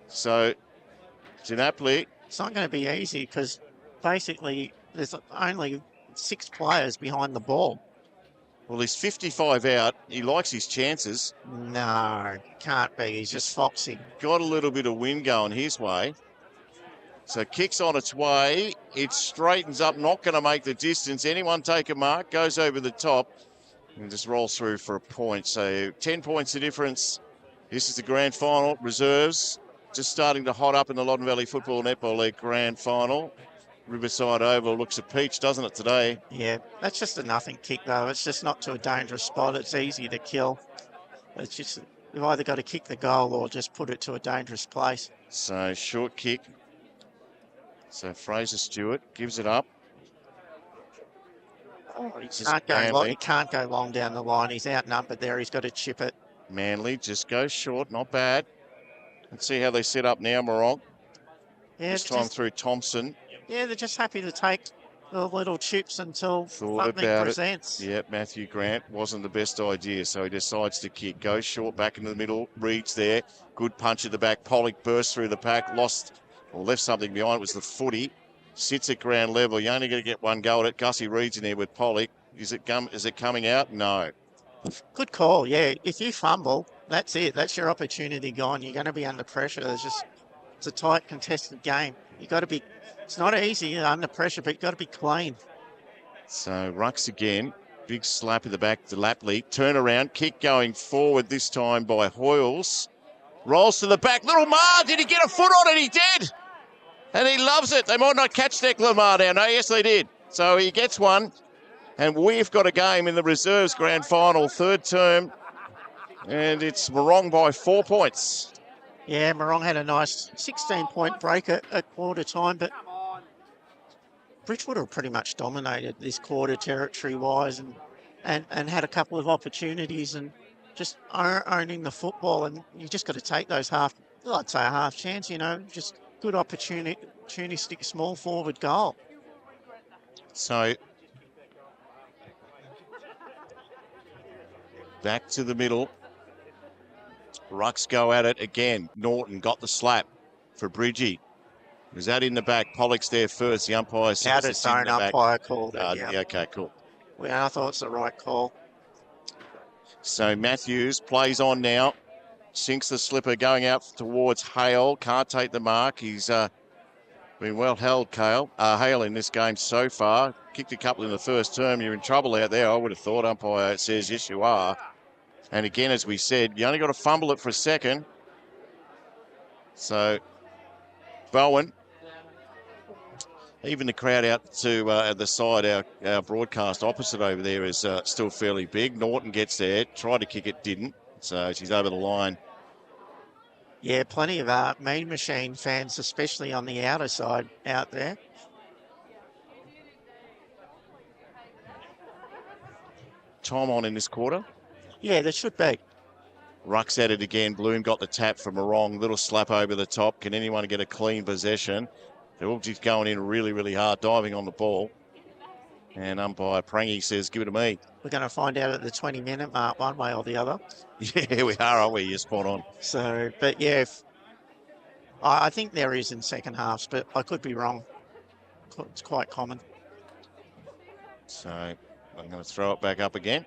So, Ginapoli. It's not going to be easy because basically there's only 6 players behind the ball. Well, he's 55 out. He likes his chances. No, can't be. He's just foxy. Got a little bit of wind going his way. So kicks on its way. It straightens up, not going to make the distance. Anyone take a mark, goes over the top and just rolls through for a point. So 10 points the difference. This is the grand final. Reserves just starting to hot up in the Loddon Valley Football Netball League grand final. Riverside Oval looks a peach, doesn't it, today? Yeah, that's just a nothing kick, though. It's just not to a dangerous spot. It's easy to kill. It's just, you've either got to kick the goal or just put it to a dangerous place. So short kick. So Fraser Stewart gives it up. Oh, he can't go long down the line. He's outnumbered there. He's got to chip it. Manly just goes short. Not bad. Let's see how they set up now, Morong. Yeah, this time through Thompson. Yeah, they're just happy to take the little chips until Thought something about presents. it. Yep, Matthew Grant wasn't the best idea, so he decides to kick. Goes short back into the middle. Reed's there. Good punch at the back. Pollock burst through the pack. Left something behind. It was the footy. Sits at ground level. You're only going to get one go at it. Gussie Reed's in there with Pollock. Is it coming out? No. Good call, yeah. If you fumble, that's it. That's your opportunity gone. You're going to be under pressure. It's a tight, contested game. You got to be. It's not easy under pressure, but you got to be clean. So Rucks again. Big slap in the back to Lapley. Turn around. Kick going forward this time by Hoyles. Rolls to the back. Little Mar, did he get a foot on it? He did. And he loves it. They might not catch Declan Mar now. No, yes, they did. So he gets one. And we've got a game in the reserves grand final, third term. And it's Morong by 4 points. Yeah, Morong had a nice 16-point break at quarter time, but Bridgewater pretty much dominated this quarter territory-wise and had a couple of opportunities and just owning the football. And you just got to take those I'd say a half chance, just good opportunistic small forward goal. So back to the middle. Rucks go at it again. Norton got the slap for Bridgie. Was that in the back? Pollock's there first. The umpire says Out of zone umpire called it. Yeah, okay, cool. Well, I thought it's the right call. So Matthews plays on now. Sinks the slipper going out towards Hale. Can't take the mark. He's been well held, Hale, in this game so far. Kicked a couple in the first term. You're in trouble out there, I would have thought. Umpire says, yes, you are. And again, as we said, you only got to fumble it for a second. So Bowen, even the crowd out to at the side, our broadcast opposite over there is still fairly big. Norton gets there, tried to kick it, didn't. So she's over the line. Yeah, plenty of Mean Machine fans, especially on the outer side out there. Time on in this quarter. Yeah, there should be. Rucks at it again. Bloom got the tap from Morong. Little slap over the top. Can anyone get a clean possession? They're all just going in really, really hard, diving on the ball. And umpire Prangy says, give it to me. We're going to find out at the 20-minute mark, one way or the other. Yeah, we are, aren't we? You're spot on. So, but yeah, I think there is in second halves, but I could be wrong. It's quite common. So I'm going to throw it back up again.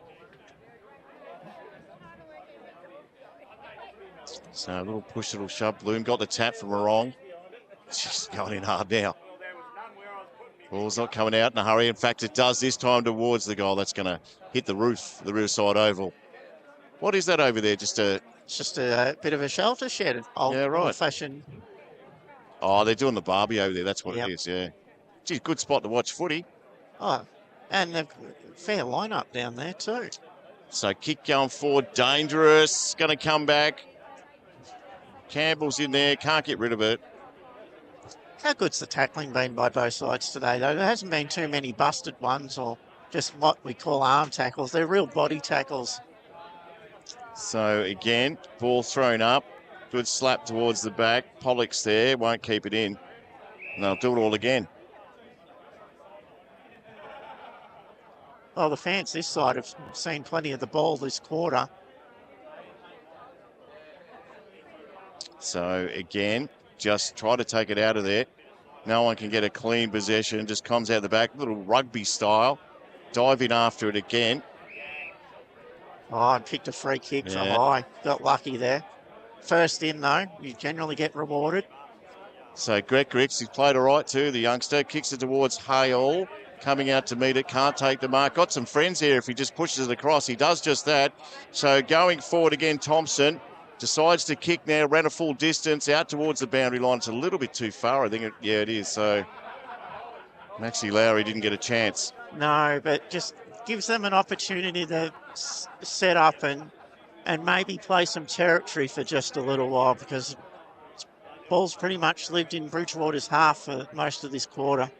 So a little push, little shove. Bloom got the tap from wrong. She's going in hard now. Ball's not coming out in a hurry. In fact, it does this time towards the goal. That's going to hit the roof, the rear side oval. What is that over there? It's just a bit of a shelter shed. Yeah, right. Old-fashioned. Oh, they're doing the Barbie over there. That's what it is, yeah. Geez, good spot to watch footy. Oh, and a fair lineup down there too. So kick going forward, dangerous. Going to come back. Campbell's in there, can't get rid of it. How good's the tackling been by both sides today, though? There hasn't been too many busted ones or just what we call arm tackles. They're real body tackles. So again, ball thrown up. Good slap towards the back. Pollock's there, won't keep it in. And they'll do it all again. Well, the fans this side have seen plenty of the ball this quarter. So again, just try to take it out of there. No one can get a clean possession. Just comes out the back, little rugby style. Dive in after it again. Oh, and picked a free kick from high. Got lucky there. First in, though, you generally get rewarded. So Greg Griggs, he's played all right too, the youngster. Kicks it towards Hale. Coming out to meet it, can't take the mark. Got some friends here if he just pushes it across. He does just that. So going forward again, Thompson decides to kick now, ran a full distance out towards the boundary line. It's a little bit too far, I think. It is. So Maxie Lowry didn't get a chance. No, but just gives them an opportunity to set up and maybe play some territory for just a little while, because ball's pretty much lived in Bridgewater's half for most of this quarter.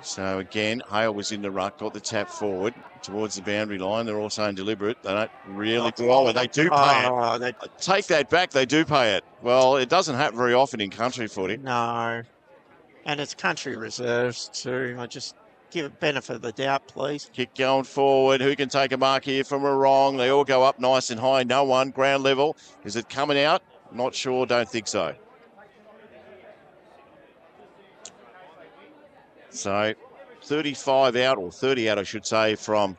So again, Hale was in the ruck, got the tap forward towards the boundary line. They're all saying deliberate. They don't really do it. They do pay it. Take that back, they do pay it. Well, it doesn't happen very often in country footy. No. And it's country reserves too. I just give it benefit of the doubt, please. Kick going forward. Who can take a mark here from a wrong? They all go up nice and high. No one. Ground level. Is it coming out? Not sure. Don't think so. So 35 out, or 30 out, I should say, from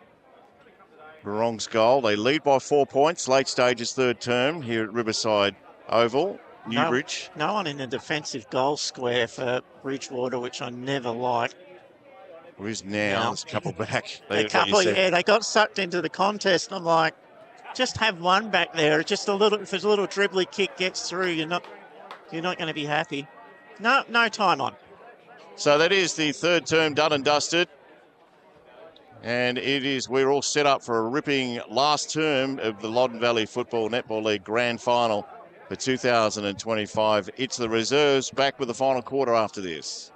Barong's goal. They lead by 4 points. Late stages, third term here at Riverside Oval, Newbridge. No one in the defensive goal square for Bridgewater, which I never like. There is now. There's a couple back. They got sucked into the contest. And I'm like, just have one back there. Just a little. If there's a little dribbly kick gets through, you're not going to be happy. No time on. So that is the third term done and dusted. And we're all set up for a ripping last term of the Loddon Valley Football Netball League Grand Final for 2025. It's the reserves back with the final quarter after this.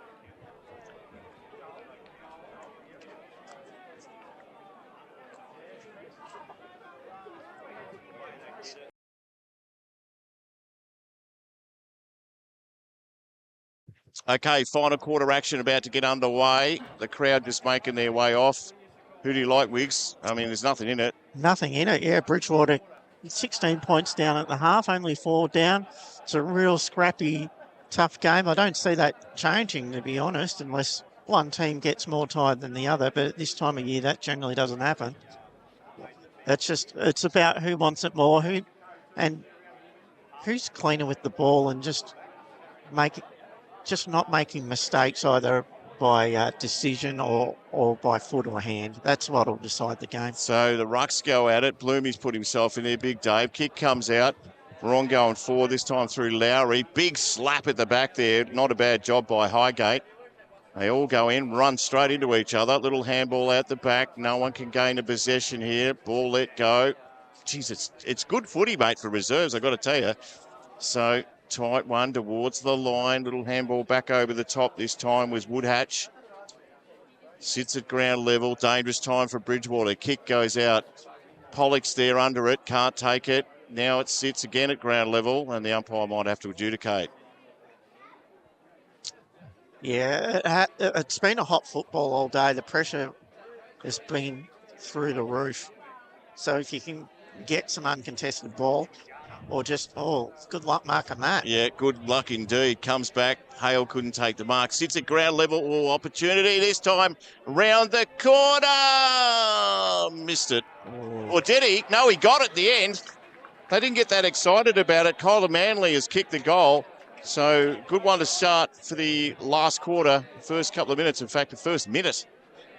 Okay, final quarter action about to get underway. The crowd just making their way off. Who do you like, Wiggs? I mean, there's nothing in it. Nothing in it, yeah. Bridgewater, 16 points down at the half, only 4 down. It's a real scrappy, tough game. I don't see that changing, to be honest, unless one team gets more tired than the other. But at this time of year, that generally doesn't happen. It's about who wants it more, and who's cleaner with the ball and just not making mistakes either by decision or by foot or hand. That's what will decide the game. So the rucks go at it. Bloomy's put himself in there. Big Dave. Kick comes out. Wrong going forward, this time through Lowry. Big slap at the back there. Not a bad job by Highgate. They all go in, run straight into each other. Little handball out the back. No one can gain a possession here. Ball let go. Jeez, it's good footy, mate, for reserves, I've got to tell you. So tight one towards the line. Little handball back over the top this time was Woodhatch. Sits at ground level. Dangerous time for Bridgewater. Kick goes out. Pollock's there under it. Can't take it. Now it sits again at ground level, and the umpire might have to adjudicate. Yeah, it's been a hot football all day. The pressure has been through the roof. So if you can get some uncontested ball, or just, good luck marking that. Yeah, good luck indeed. Comes back. Hale couldn't take the mark. Sits at ground level. Oh, opportunity this time. Round the corner. Missed it. Or did he? No, he got it at the end. They didn't get that excited about it. Kyler Manley has kicked the goal. So good one to start for the last quarter, first couple of minutes. In fact, the first minute.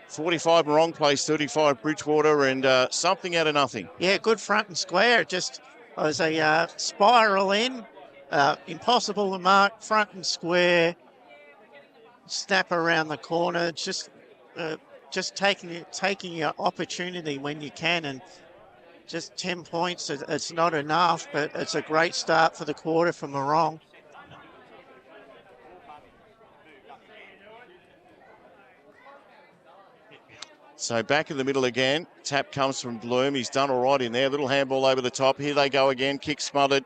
45 Morong plays 35 Bridgewater, and something out of nothing. Yeah, good front and square. It just was a spiral in. Impossible to mark, front and square. Snap around the corner. Just taking your opportunity when you can, and just 10 points. It's not enough, but it's a great start for the quarter for Morong. So back in the middle again. Tap comes from Bloom. He's done all right in there. Little handball over the top. Here they go again. Kick smothered.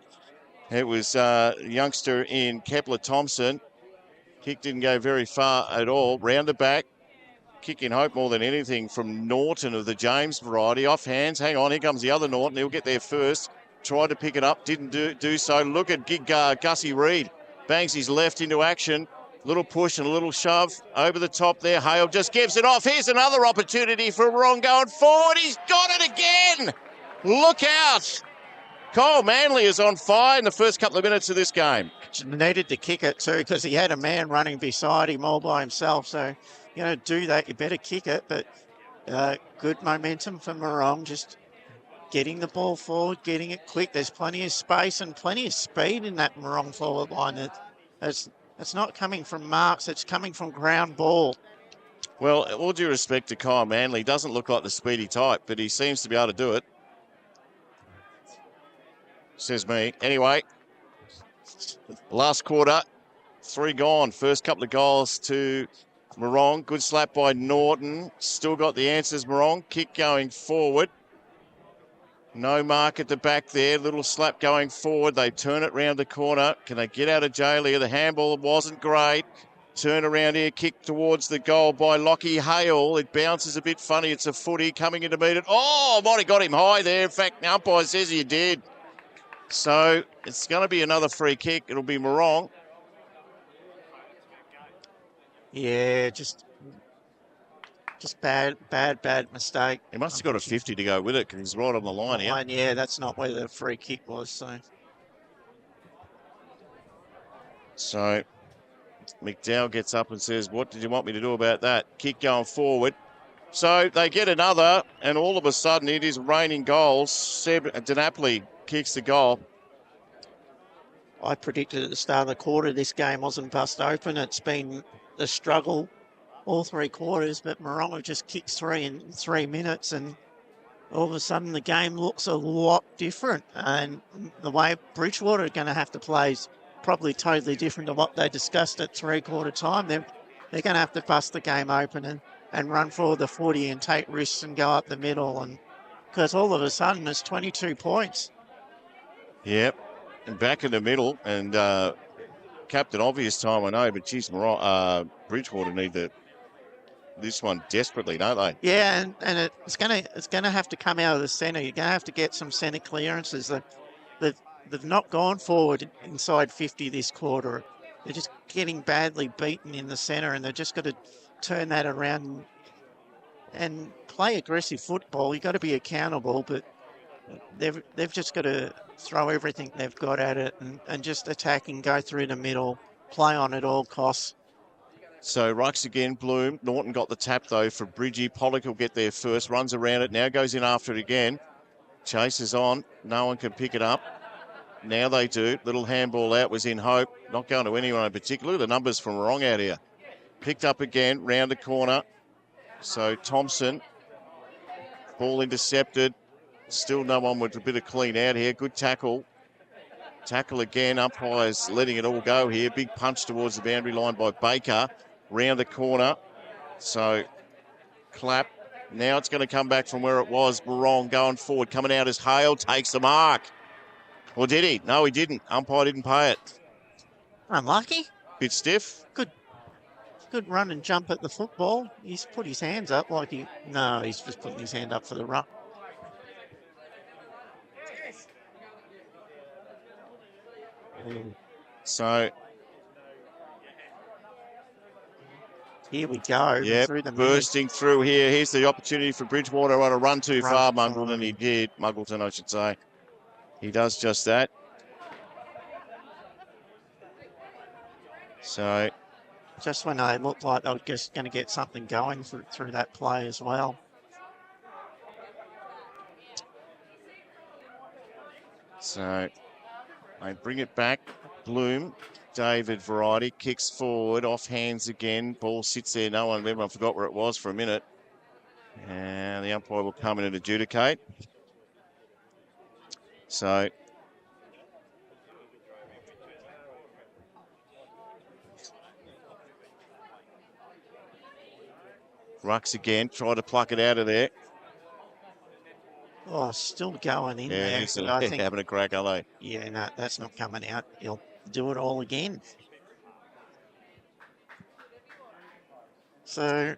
It was youngster in Kepler Thompson. Kick didn't go very far at all. Round the back. Kick in hope more than anything from Norton of the James variety. Off hands. Hang on. Here comes the other Norton. He'll get there first. Tried to pick it up. Didn't do so. Look at Gussie Reid. Bangs his left into action. Little push and a little shove over the top there. Hale just gives it off. Here's another opportunity for Morong going forward. He's got it again. Look out. Kyle Manley is on fire in the first couple of minutes of this game. Needed to kick it too because he had a man running beside him all by himself. So, do that. You better kick it. But good momentum for Morong. Just getting the ball forward, getting it quick. There's plenty of space and plenty of speed in that Morong forward line. It's not coming from marks. It's coming from ground ball. Well, all due respect to Kyle Manley, doesn't look like the speedy type, but he seems to be able to do it. Says me. Anyway, last quarter, 3 gone. First couple of goals to Morong. Good slap by Norton. Still got the answers, Morong. Kick going forward. No mark at the back there. Little slap going forward. They turn it round the corner. Can they get out of jail here? The handball wasn't great. Turn around here. Kick towards the goal by Lockie Hale. It bounces a bit funny. It's a footy coming in to meet it. Oh, might have got him high there. In fact, the umpire says he did. So it's going to be another free kick. It'll be Morong. Yeah, just bad mistake. He must have got a 50 to go with it because he's right on the line here. Yeah, that's not where the free kick was. So McDowell gets up and says, what did you want me to do about that? Kick going forward. So they get another, and all of a sudden it is raining goals. Seb DiNapoli kicks the goal. I predicted at the start of the quarter this game wasn't bust open. It's been a struggle all 3 quarters, but Morong have just kicked 3 in 3 minutes, and all of a sudden the game looks a lot different. And the way Bridgewater are going to have to play is probably totally different to what they discussed at 3-quarter time. They're going to have to bust the game open and run for the 40 and take risks and go up the middle, and because all of a sudden it's 22 points. Yep, and back in the middle, and Captain Obvious time, I know, but geez, Bridgewater need this one desperately, don't they? Yeah, and it's gonna have to come out of the centre. You're gonna have to get some centre clearances. They've not gone forward inside 50 this quarter. They're just getting badly beaten in the centre, and they've just got to turn that around and play aggressive football. You've got to be accountable, but they've just got to throw everything they've got at it and just attack and go through the middle, play on at all costs. So Rucks again, Bloom. Norton got the tap, though, for Bridgie. Pollock will get there first, runs around it, now goes in after it again. Chases on. No one can pick it up. Now they do. Little handball out was in hope. Not going to anyone in particular. The numbers from Morong out here. Picked up again, round the corner. So Thompson. Ball intercepted. Still no one with a bit of clean out here. Good tackle. Tackle again. Umpires letting it all go here. Big punch towards the boundary line by Baker. Round the corner. So clap. Now it's going to come back from where it was. Morong going forward. Coming out as Hale takes the mark. Or did he? No, he didn't. Umpire didn't pay it. Unlucky. Bit stiff. Good. good run and jump at the football. He's put his hands up like no, he's just putting his hand up for the run. So, here we go. yeah, Through the bursting through here. Here's the opportunity for Bridgewater on a run too far, Muggleton. He did. Muggleton, I should say. He does just that. So, just when they looked like they were just going to get something going through that play as well. So, they bring it back. Bloom, David variety, kicks forward, off hands again. Ball sits there. Everyone forgot where it was for a minute. And the umpire will come in and adjudicate. So, Rucks again, try to pluck it out of there. Oh, still going in there. He's I think having a crack, are they? Yeah, no, that's not coming out. He'll do it all again. So,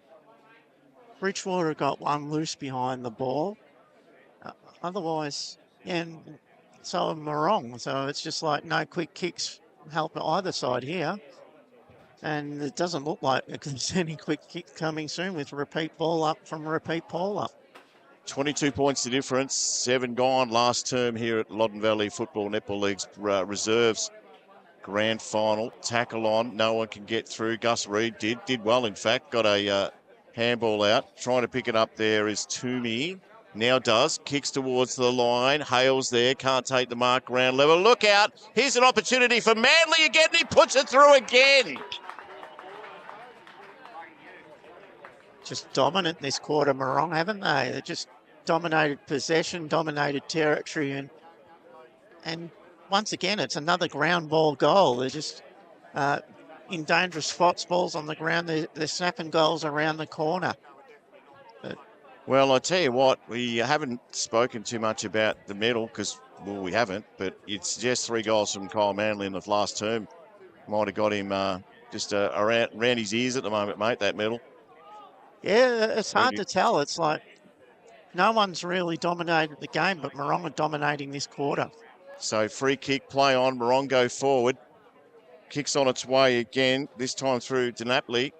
Bridgewater got one loose behind the ball. Otherwise, and so am I wrong. So it's just like no quick kicks help either side here. And it doesn't look like there's any quick kick coming soon with repeat ball up from repeat ball up. 22 points the difference, 7 gone last term here at Loddon Valley Football Netball League's reserves grand final. Tackle on, no one can get through. Gus Reid did well, in fact, got a handball out. Trying to pick it up there is Toomey. Now does, kicks towards the line. Hales there, can't take the mark ground level. Look out, here's an opportunity for Manly again. He puts it through again. Just dominant this quarter, Morong, haven't they? They just dominated possession, dominated territory, and once again, it's another ground ball goal. They're just in dangerous spots, balls on the ground. They're snapping goals around the corner. Well, I tell you what, we haven't spoken too much about the medal because, well, we haven't, but it's just 3 goals from Kyle Manley in the last term. Might have got him just around his ears at the moment, mate, that medal. Yeah, it's hard to tell. It's like no one's really dominated the game, but Moronga dominating this quarter. So free kick, play on, Morongo forward. Kicks on its way again, this time through Denapoli.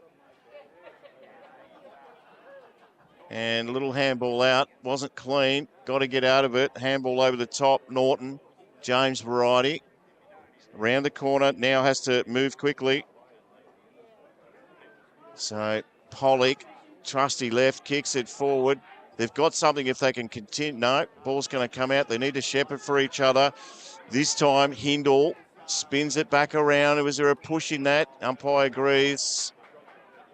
And a little handball out, wasn't clean, got to get out of it. Handball over the top, Norton, James Variety. Around the corner, now has to move quickly. So Pollock, trusty left, kicks it forward. They've got something if they can continue. No, ball's going to come out. They need to shepherd for each other. This time, Hindle spins it back around. Was there a push in that? Umpire agrees.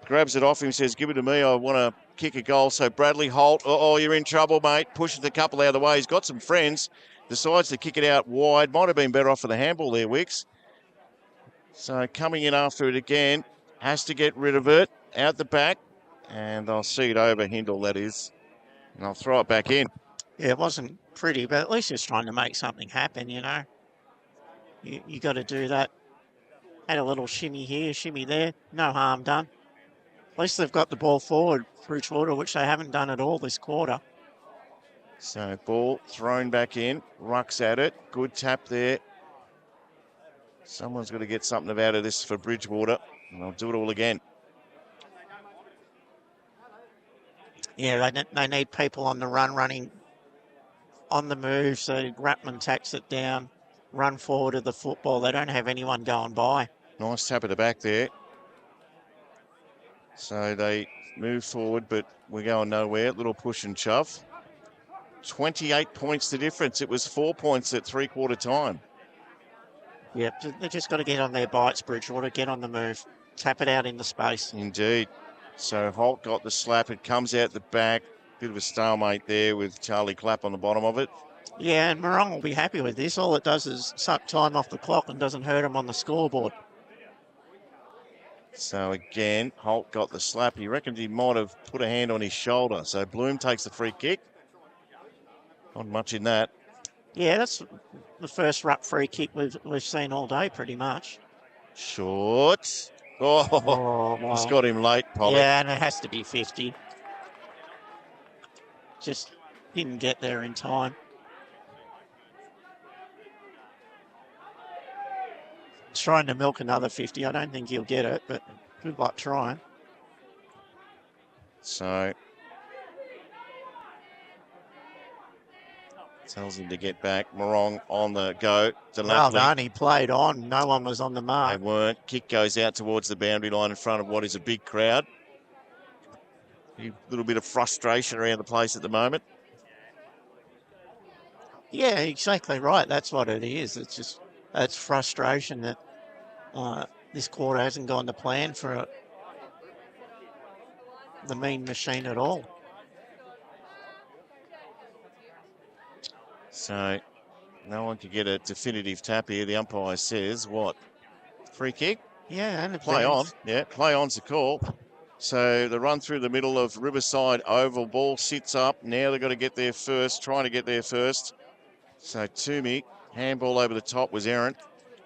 Grabs it off him, says, give it to me. I want to kick a goal. So Bradley Holt, oh, you're in trouble, mate. Pushes the couple out of the way. He's got some friends. Decides to kick it out wide. Might have been better off for the handball there, Wicks. So coming in after it again. Has to get rid of it. Out the back. And I'll see it over Hindle, that is. And I'll throw it back in. Yeah, it wasn't pretty, but at least it's trying to make something happen, you know. You got to do that. Had a little shimmy here, shimmy there. No harm done. At least they've got the ball forward, Bridgewater, which they haven't done at all this quarter. So ball thrown back in. Rucks at it. Good tap there. Someone's got to get something out of this for Bridgewater. And I'll do it all again. Yeah, they need people on the run, running on the move. So Ratman tacks it down, run forward of the football. They don't have anyone going by. Nice tap at the back there. So they move forward, but we're going nowhere. Little push and shove. 28 points the difference. It was 4 points at three-quarter time. Yep, they just got to get on their bites, Bridgewater, get on the move. Tap it out in the space. Indeed. So Holt got the slap. It comes out the back. Bit of a stalemate there with Charlie Clapp on the bottom of it. Yeah, and Morong will be happy with this. All it does is suck time off the clock and doesn't hurt him on the scoreboard. So again, Holt got the slap. He reckons he might have put a hand on his shoulder. So Bloom takes the free kick. Not much in that. Yeah, that's the first ruck free kick we've seen all day, pretty much. Short. Oh, Oh, just wow. got him late, Pollock. Yeah, and it has to be 50. Just didn't get there in time. Trying to milk another 50. I don't think he'll get it, but good luck trying. So tells him to get back. Morong on the go. Well Delantley. done. He played on. No one was on the They mark. weren't. Kick goes out towards the boundary line in front of what is a big crowd. A little bit of frustration around the place at the moment. Yeah, exactly right. That's what it is. That's frustration that this quarter hasn't gone to plan for the mean machine at all. So no one could get a definitive tap here. The umpire says, what? Free kick? Yeah, and Play on. Yeah, play on's the call. So the run through the middle of Riverside Oval. Ball sits up. Now they've got to get there first, trying to get there first. So Toomey, handball over the top was errant.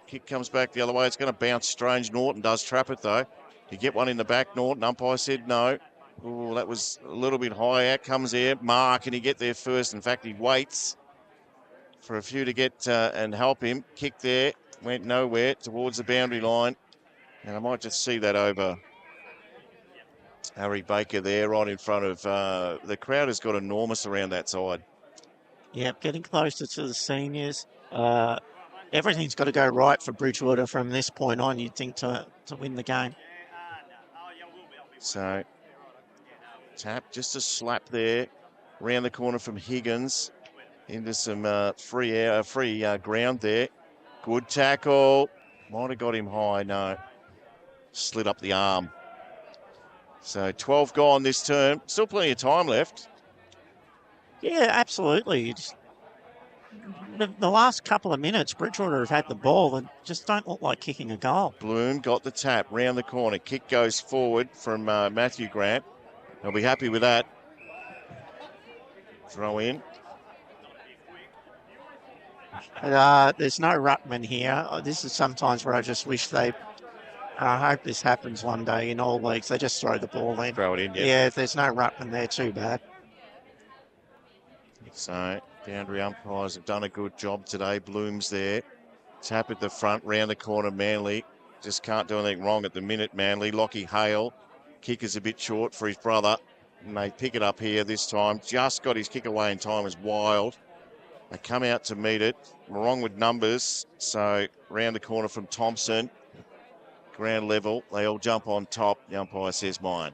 Kick comes back the other way. It's going to bounce strange. Norton does trap it, though. You get one in the back, Norton. Umpire said no. Oh, that was a little bit high. Out comes there. Mark, and he get there first. In fact, he waits for a few to get and help him. Kick there. Went nowhere towards the boundary line. And I might just see that over Harry Baker there, right in front of the crowd has got enormous around that side. Yeah, getting closer to the seniors. Everything's got to go right for Bridgewater from this point on, you'd think, to win the game. So, tap, just a slap there. Round the corner from Higgins into some free ground there. Good tackle. Might have got him high, no. Slid up the arm. So 12 gone this term. Still plenty of time left. Yeah, absolutely. The last couple of minutes, Bridgewater have had the ball and just don't look like kicking a goal. Bloom got the tap round the corner. Kick goes forward from Matthew Grant. They'll be happy with that. Throw in. There's no ruckman here. This is sometimes where I just wish they. I hope this happens one day in all leagues. They just throw the ball in. Throw it in, Yeah, if there's no ruckman there, too bad. So boundary umpires have done a good job today. Bloom's there. Tap at the front, round the corner, Manly. Just can't do anything wrong at the minute, Manly. Lockie Hale. Kick is a bit short for his brother. And they pick it up here this time. Just got his kick away in time. Was wild. They come out to meet it. Wrong with numbers. So round the corner from Thompson. Ground level. They all jump on top. The umpire says mine.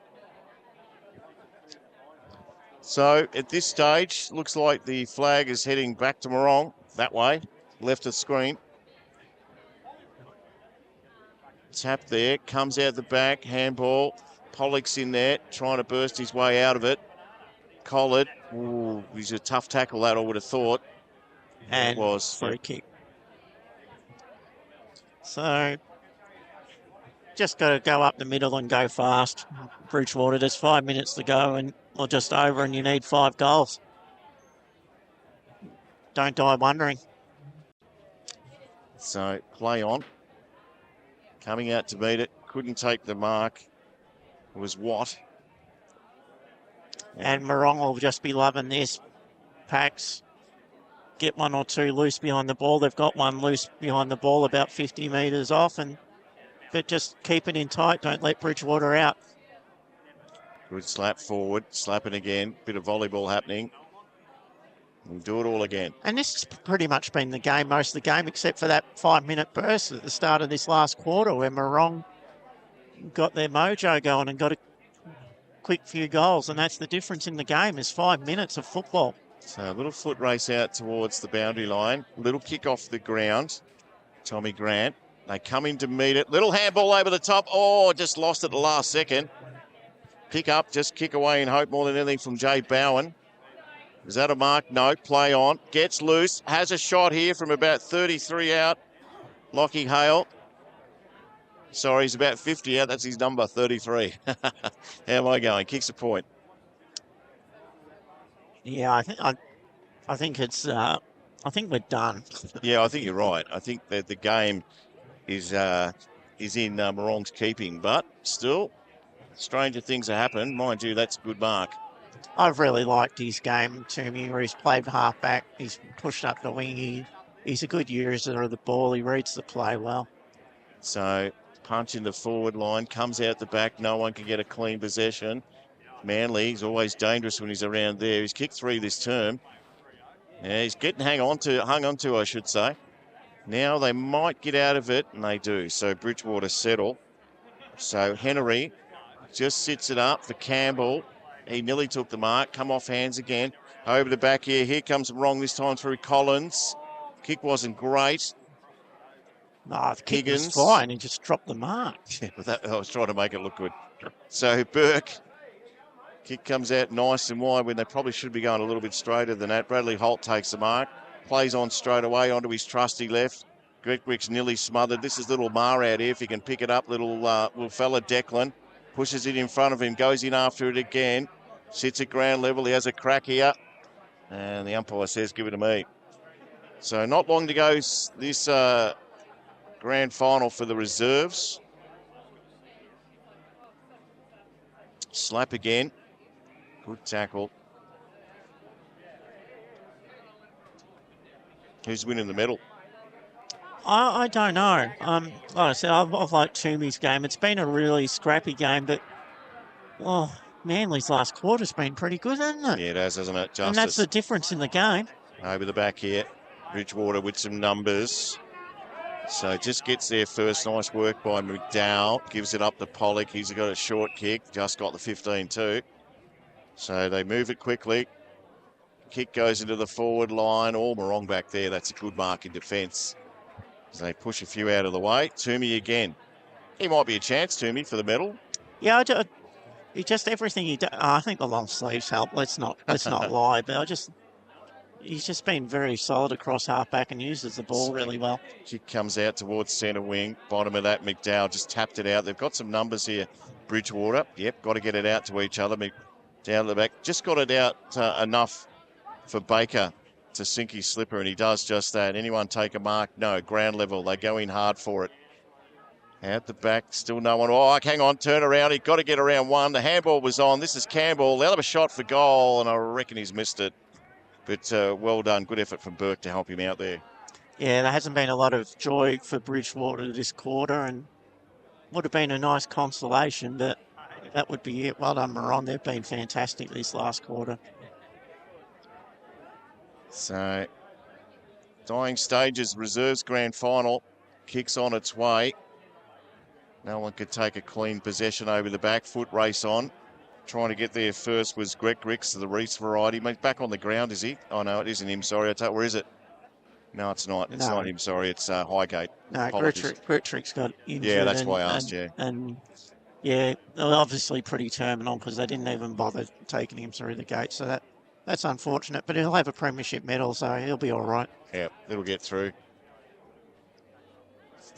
So at this stage, looks like the flag is heading back to Morong. That way. Left of screen. Tap there. Comes out the back. Handball. Pollock's in there. Trying to burst his way out of it. Collard. Ooh, he's a tough tackle, that I would have thought. And it was free kick. So just got to go up the middle and go fast. Bridgewater, there's 5 minutes to go or just over, and you need 5 goals. Don't die wondering. So play on. Coming out to meet it. Couldn't take the mark. It was Watt. And Morong will just be loving this. Packs get one or two loose behind the ball. They've got one loose behind the ball about 50 metres off, but just keep it in tight. Don't let Bridgewater out. Good slap forward. Slap it again. Bit of volleyball happening. We'll do it all again. And this has pretty much been the game, most of the game, except for that 5-minute burst at the start of this last quarter where Morong got their mojo going and got a quick few goals. And that's the difference in the game is 5 minutes of football. So a little foot race out towards the boundary line. Little kick off the ground. Tommy Grant. They come in to meet it. Little handball over the top. Oh, just lost it the last second. Pick up, just kick away and hope more than anything from Jay Bowen. Is that a mark? No. Play on. Gets loose. Has a shot here from about 33 out. Lockie Hale. Sorry, he's about 50 out. That's his number, 33. How am I going? Kicks a point. Yeah, I think it's. I think we're done. Yeah, I think you're right. I think that the game is is in Morong's keeping, but still, stranger things have happened. Mind you, that's a good mark. I've really liked his game, Toomey, where he's played halfback. He's pushed up the wing. He's a good user of the ball. He reads the play well. So punch in the forward line, comes out the back. No one can get a clean possession. Manly, he's always dangerous when he's around there. He's kicked 3 this term. Yeah, he's getting hung on to, I should say. Now they might get out of it, and they do. So Bridgewater settle. So Henry just sits it up for Campbell. He nearly took the mark. Come off hands again. Over the back here. Here comes wrong this time through Collins. Kick wasn't great. No, the kick was fine. He just dropped the mark. Yeah, I was trying to make it look good. So Burke. Kick comes out nice and wide when they probably should be going a little bit straighter than that. Bradley Holt takes the mark. Plays on straight away onto his trusty left. Gregwick's nearly smothered. This is little Mar out here. If he can pick it up, little fella Declan. Pushes it in front of him. Goes in after it again. Sits at ground level. He has a crack here. And the umpire says, give it to me. So not long to go this grand final for the reserves. Slap again. Good tackle. Who's winning the medal? I don't know. Like I said, I've liked Toomey's game. It's been a really scrappy game, but, well, Manly's last quarter's been pretty good, hasn't it? Yeah, it has, hasn't it? Justice. And that's the difference in the game. Over the back here. Bridgewater with some numbers. So just gets there first. Nice work by McDowell. Gives it up to Pollock. He's got a short kick. Just got the 15 too. So they move it quickly. Kick goes into the forward line. All Morong back there. That's a good mark in defence. So they push a few out of the way. Toomey again. He might be a chance, Toomey, for the medal. Yeah, he just everything he does. I think the long sleeves help. Let's not lie. But he's just been very solid across halfback and uses the ball really well. Kick comes out towards centre wing. Bottom of that, McDowell just tapped it out. They've got some numbers here. Bridgewater. Yep, got to get it out to each other. Down the back. Just got it out enough for Baker to sink his slipper, and he does just that. Anyone take a mark? No, ground level. They go in hard for it. Out the back, still no one. Oh, hang on, turn around. He got to get around one. The handball was on. This is Campbell. They'll have a shot for goal, and I reckon he's missed it. But well done. Good effort from Burke to help him out there. Yeah, there hasn't been a lot of joy for Bridgewater this quarter, and would have been a nice consolation, but that would be it. Well done, Morong. They've been fantastic this last quarter. So, dying stages, reserves grand final. Kicks on its way. No one could take a clean possession over the back. Foot race on. Trying to get there first was Greg Ricks, the Reese variety. He's back on the ground, is he? Oh, no, it isn't him. Sorry. Where is it? No, it's not. It's not him. Sorry. It's Highgate. No, Grittrick's got injured. Yeah, that's why I asked, And, yeah, obviously pretty terminal because they didn't even bother taking him through the gate. So that's unfortunate. But he'll have a premiership medal, so he'll be all right. Yeah, it'll get through.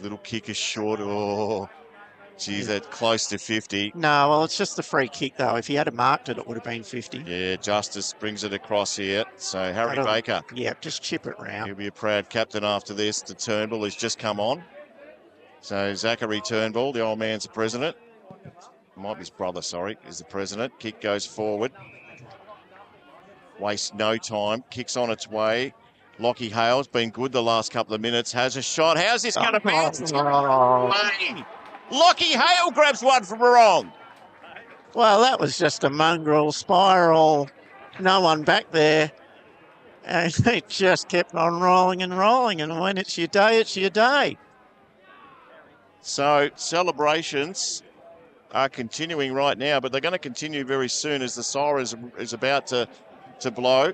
Little kick is short. Oh, geez, that's close to 50. No, well, it's just the free kick, though. If he had marked it, it would have been 50. Yeah, Justice brings it across here. So Harry Baker. Yeah, just chip it round. He'll be a proud captain after this. The Turnbull has just come on. So Zachary Turnbull, the old man's the president. Might be his brother, sorry, is the president. Kick goes forward. Wastes no time. Kicks on its way. Lockie Hale's been good the last couple of minutes. Has a shot. How's this going to bounce? Lockie Hale grabs one from Morong. Well, that was just a mongrel spiral. No one back there. And it just kept on rolling and rolling. And when it's your day, it's your day. So celebrations are continuing right now, but they're going to continue very soon as the siren is about to blow.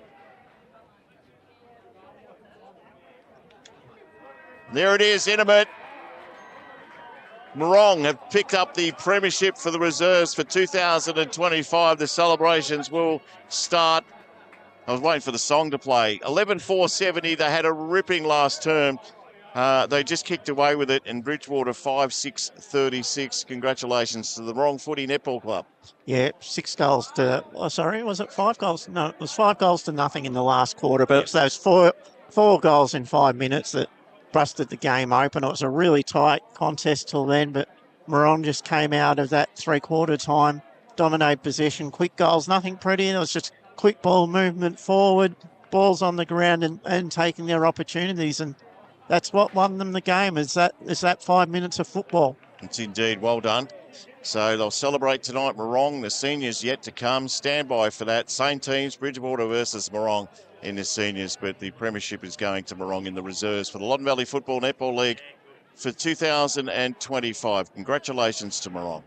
There it is, intimate. Morong have picked up the premiership for the reserves for 2025. The celebrations will start. I was waiting for the song to play. 11-4-70. They had a ripping last term. They just kicked away with it, and Bridgewater 5-6-36. Congratulations to the Morong Footy Netball Club. Yeah, 6 goals to. Oh, sorry, was it 5 goals? No, it was 5 goals to nothing in the last quarter, but it's those four goals in 5 minutes that busted the game open. It was a really tight contest till then, but Morong just came out of that three-quarter time, dominated possession, quick goals, nothing pretty. It was just quick ball movement forward, balls on the ground and taking their opportunities. And that's what won them the game, is that 5 minutes of football. It's indeed. Well done. So they'll celebrate tonight, Morong. The seniors yet to come. Stand by for that. Same teams, Bridgewater versus Morong in the seniors, but the premiership is going to Morong in the reserves for the Loddon Valley Football Netball League for 2025. Congratulations to Morong.